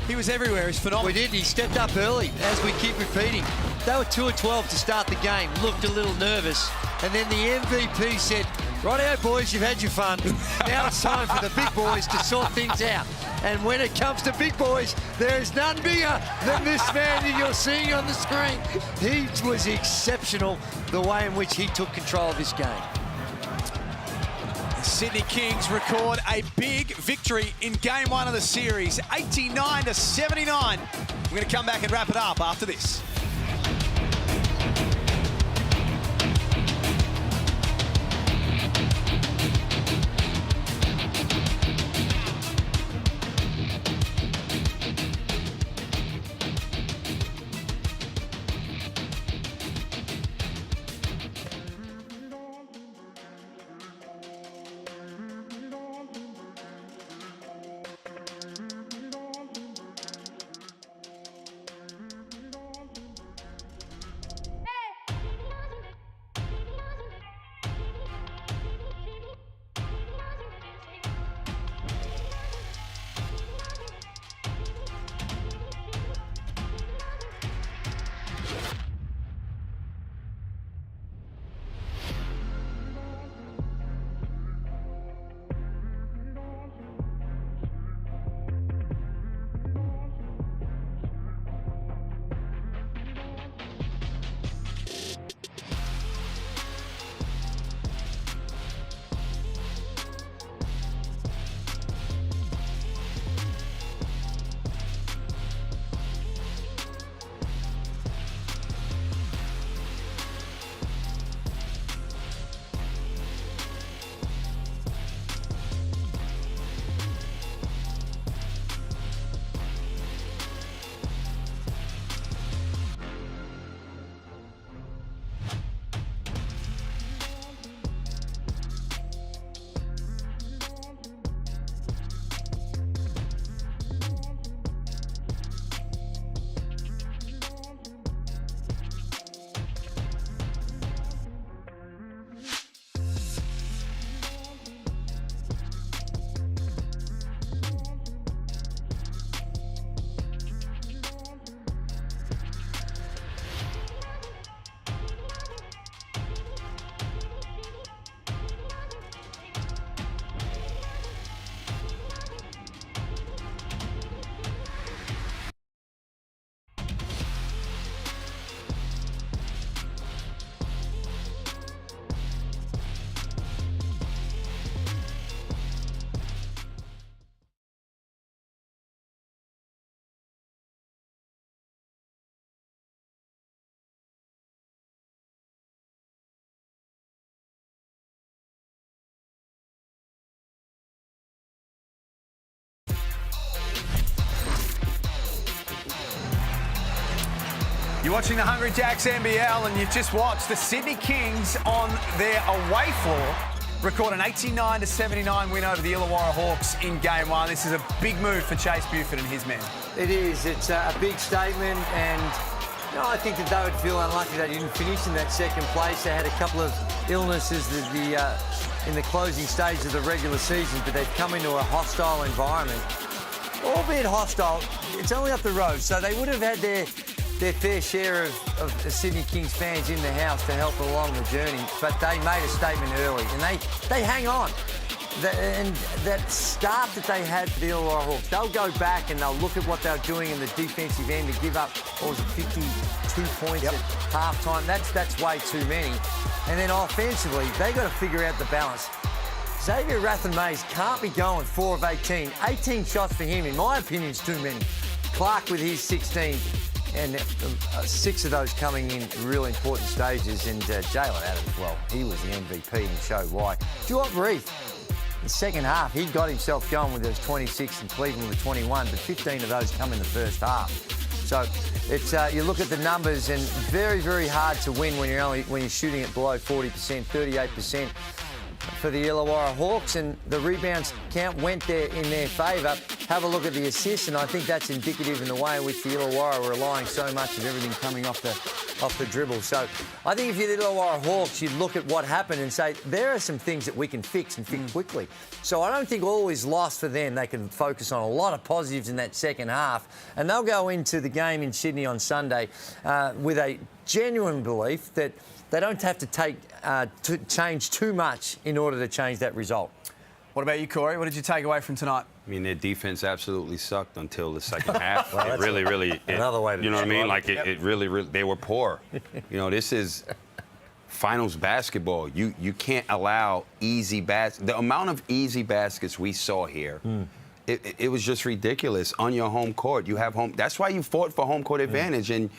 He was everywhere. He's phenomenal. We did. He stepped up early, as we keep repeating. They were 2 of 12 to start the game. Looked a little nervous. And then the MVP said, "Righto, boys, you've had your fun. Now it's time for the big boys to sort things out." And when it comes to big boys, there is none bigger than this man that you're seeing on the screen. He was exceptional, the way in which he took control of this game. Sydney Kings record a big victory in game 1 of the series, 89-79. We're going to come back and wrap it up after this. watching the Hungry Jacks NBL, and you've just watched the Sydney Kings on their away floor record an 89-79 win over the Illawarra Hawks in Game 1. This is a big move for Chase Buford and his men. It is. It's a big statement, and I think that they would feel unlucky they didn't finish in that second place. They had a couple of illnesses in the closing stage of the regular season, but they've come into a hostile environment. Albeit hostile, it's only up the road, so they would have had their fair share of the Sydney Kings fans in the house to help along the journey, but they made a statement early, and they hang on. And that start that they had for the Illawarra Hawks, they'll go back and they'll look at what they're doing in the defensive end to give up, 52 points at half-time. That's way too many. And then offensively, they got to figure out the balance. Xavier Rathan-Mays can't be going 4 of 18. 18 shots for him, in my opinion, is too many. Clark with his 16, and 6 of those coming in really important stages. And Jalen Adams, well, he was the MVP and showed why. Stuart Reith, the second half, he got himself going with those 26 and Cleveland with 21, but 15 of those come in the first half. So it's you look at the numbers, and very, very hard to win when you're shooting it below 40%, 38%. For the Illawarra Hawks, and the rebounds count went there in their favour. Have a look at the assists, and I think that's indicative in the way in which the Illawarra are relying so much of everything coming off the dribble. So I think if you're the Illawarra Hawks, you'd look at what happened and say, there are some things that we can fix and fix quickly. So I don't think all is lost for them. They can focus on a lot of positives in that second half, and they'll go into the game in Sydney on Sunday with a genuine belief that they don't have to change too much in order to change that result. What about you, Corey? What did you take away from tonight? I mean, their defense absolutely sucked until the second half. Well, it really, another way to you know what I mean? Like, Yep. it really, they were poor. You know, this is finals basketball. You can't allow easy baskets. The amount of easy baskets we saw here, it was just ridiculous. On your home court, you have home. That's why you fought for home court advantage, and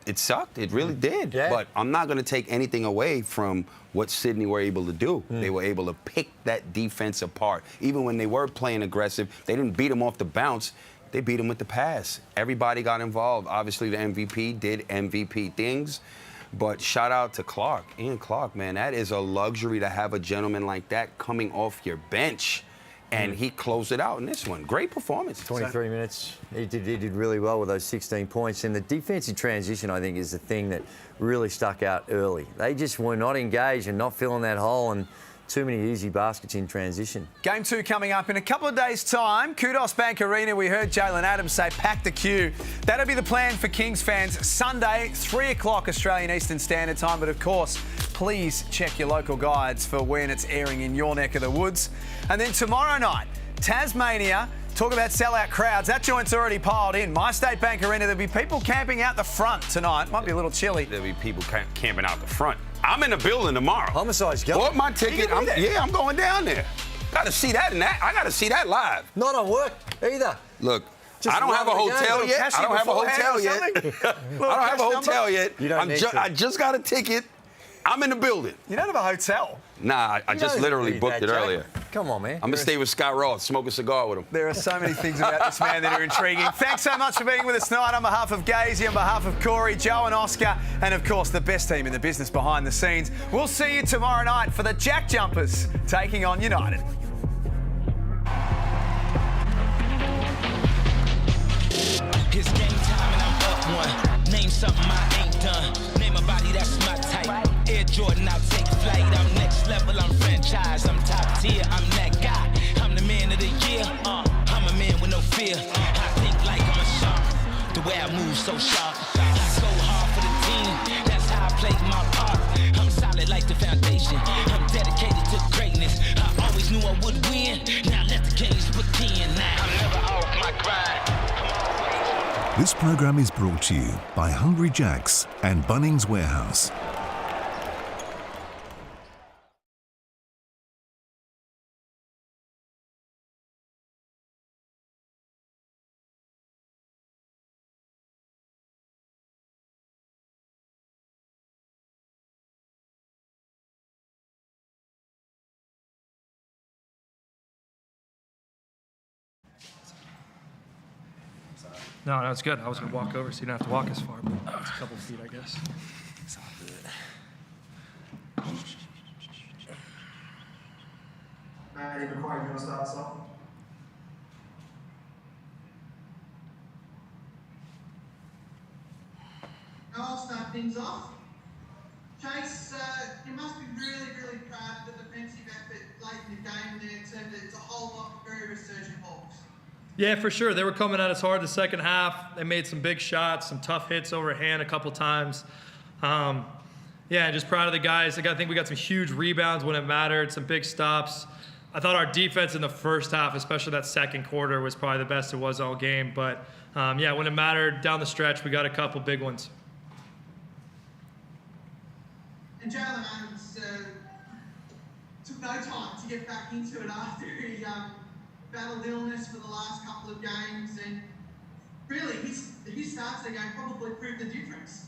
it sucked. It really did. Yeah. But I'm not going to take anything away from what Sydney were able to do. They were able to pick that defense apart. Even when they were playing aggressive, they didn't beat them off the bounce. They beat them with the pass. Everybody got involved. Obviously, the MVP did MVP things. But shout out to Clark. Ian Clark, man, that is a luxury to have a gentleman like that coming off your bench. And he closed it out in this one. Great performance. 23 minutes. He did really well with those 16 points. And the defensive transition, I think, is the thing that really stuck out early. They just were not engaged and not filling that hole, and too many easy baskets in transition. Game 2 coming up in a couple of days' time. Kudos Bank Arena. We heard Jalen Adams say, pack the queue. That'll be the plan for Kings fans. Sunday, 3 o'clock Australian Eastern Standard Time. But, of course, please check your local guides for when it's airing in your neck of the woods. And then tomorrow night, Tasmania. Talk about sellout crowds. That joint's already piled in. My State Bank Arena, there'll be people camping out the front tonight. Might be a little chilly. There'll be people camping out the front. I'm in the building tomorrow. Homicide's going. Bought my ticket. I'm going down there. Got to see that I got to see that live. Not on work either. Look, Just I don't have a hotel yet. I don't have a hotel yet. I don't have a hotel yet. You don't need to. I just got a ticket. I'm in the building. You don't have a hotel? Nah, I just literally booked it earlier. Come on, man. I'm going to stay with Scott Ross, smoke a cigar with him. There are so many things about this man that are intriguing. Thanks so much for being with us tonight on behalf of Gazy, on behalf of Corey, Joe and Oscar, and of course the best team in the business behind the scenes. We'll see you tomorrow night for the Jack Jumpers taking on United. It's game time and I'm up one. Name something I ain't done. Name a body that's my type. Air Jordan, I'll take flight. I'm next level, I'm franchise. I'm top tier, I'm that guy. I'm the man of the year. I'm a man with no fear. I think like I'm a shark. The way I move so sharp. I go hard for the team. That's how I play my part. I'm solid like the foundation. I'm dedicated to greatness. I always knew I would win. Now let the games begin. Now I'm never off my grind. This program is brought to you by Hungry Jacks and Bunnings Warehouse. Sorry. No, it's good. I was going to walk over so you don't have to walk as far, but it's a couple feet, I guess. It's all good. Maddie, before you want to start us off? I'll start things off. Chase, you must be really, really proud of the defensive effort late in the game there. It's a whole lot of very resurgent Hawks. Yeah, for sure. They were coming at us hard the second half. They made some big shots, some tough hits overhand a couple times. Yeah, just proud of the guys. I think we got some huge rebounds when it mattered, some big stops. I thought our defense in the first half, especially that second quarter, was probably the best it was all game. But, yeah, when it mattered down the stretch, we got a couple big ones. And Jalen Adams took no time to get back into it after he battled illness for the last couple of games. And really, his starts the game probably proved the difference.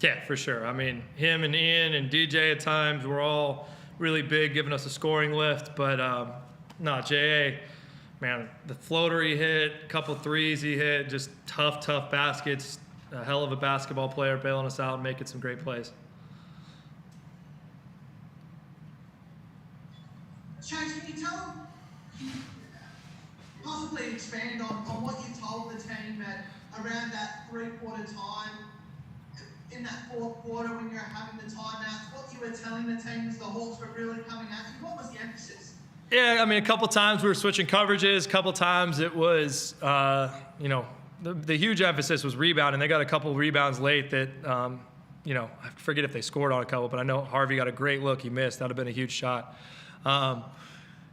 Yeah, for sure. I mean, him and Ian and DJ at times were all really big, giving us a scoring lift. But, no, J.A., man, the floater he hit, a couple threes he hit, just tough baskets. A hell of a basketball player, bailing us out and making some great plays. Chase, can you possibly expand on what you told the team at around that three-quarter time, in that fourth quarter when you were having the timeouts, what you were telling the team as the Hawks were really coming at you? What was the emphasis? Yeah, I mean, a couple times we were switching coverages. A couple times it was, you know, the huge emphasis was rebounding. They got a couple rebounds late that, you know, I forget if they scored on a couple, but I know Harvey got a great look. He missed. That would have been a huge shot.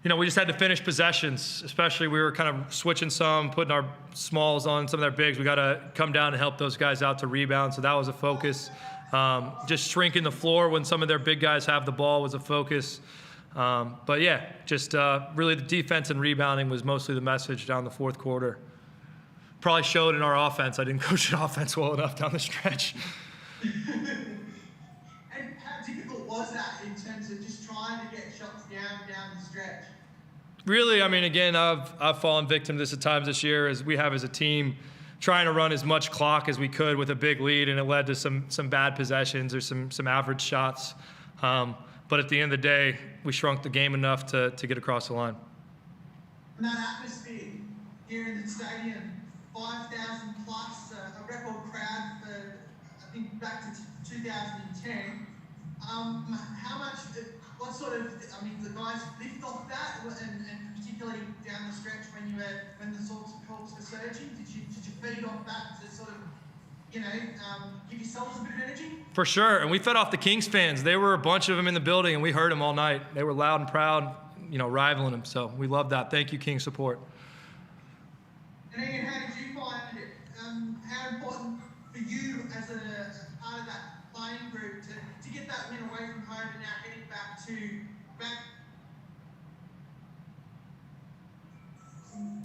You know, we just had to finish possessions, especially we were kind of switching some, putting our smalls on some of their bigs. We got to come down and help those guys out to rebound, so that was a focus. Just shrinking the floor when some of their big guys have the ball was a focus. But, yeah, just really the defense and rebounding was mostly the message down the fourth quarter. Probably showed in our offense. I didn't coach the offense well enough down the stretch. And how difficult was that in terms of just trying to get shots down the stretch? Really, I mean, again, I've fallen victim to this at times this year, as we have as a team, trying to run as much clock as we could with a big lead, and it led to some bad possessions or some average shots. But at the end of the day, we shrunk the game enough to get across the line. And that atmosphere here in the stadium, 5,000 plus, a record crowd for, I think, back to 2010. How much, what sort of, I mean, the guys lift off that, and particularly down the stretch when the Hawks were surging, did you feed off that to sort of, you know, give yourselves a bit of energy? For sure, and we fed off the Kings fans. There were a bunch of them in the building, and we heard them all night. They were loud and proud, you know, rivaling them. So we love that. Thank you, King support. And Ian, how did you find it? How important for you as a part of that playing group to get that win away from home and now heading back?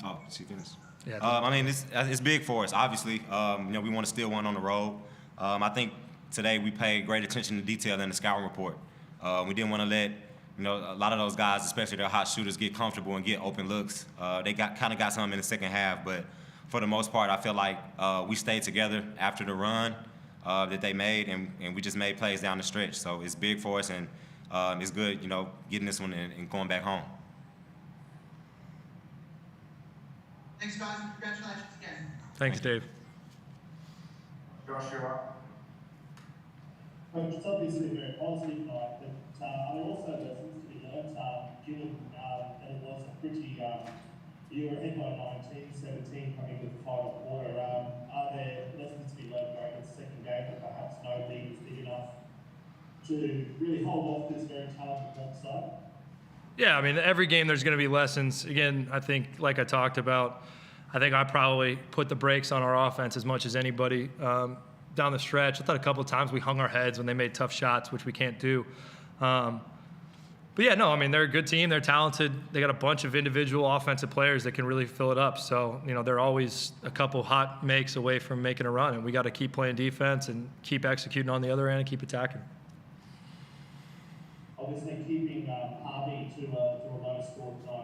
Oh, she finished. Yeah. I mean, it's big for us. Obviously, you know, we want to steal one on the road. I think today we paid great attention to detail in the scouting report. We didn't want to let, you know, a lot of those guys, especially their hot shooters, get comfortable and get open looks. They kind of got some in the second half, but for the most part, I feel like we stayed together after the run that they made, and we just made plays down the stretch. So it's big for us, and it's good, you know, getting this one and going back home. Thanks, guys. Congratulations again. Thanks, Dave. Joshua. Well, it's obviously a very positive night, but are there also lessons to be learned, given that it was a pretty, you were ahead by 19-17 coming to the final quarter. Are there lessons to be learned going into the second game that perhaps no lead is big enough to really hold off this very talented Hawks side? Yeah, I mean, every game there's going to be lessons. Again, I think, like I talked about, I think I probably put the brakes on our offense as much as anybody down the stretch. I thought a couple of times we hung our heads when they made tough shots, which we can't do. But yeah, no, I mean, they're a good team. They're talented. They got a bunch of individual offensive players that can really fill it up. So, you know, they're always a couple hot makes away from making a run, and we got to keep playing defense and keep executing on the other end and keep attacking. Obviously keeping Harvey to a low score tonight.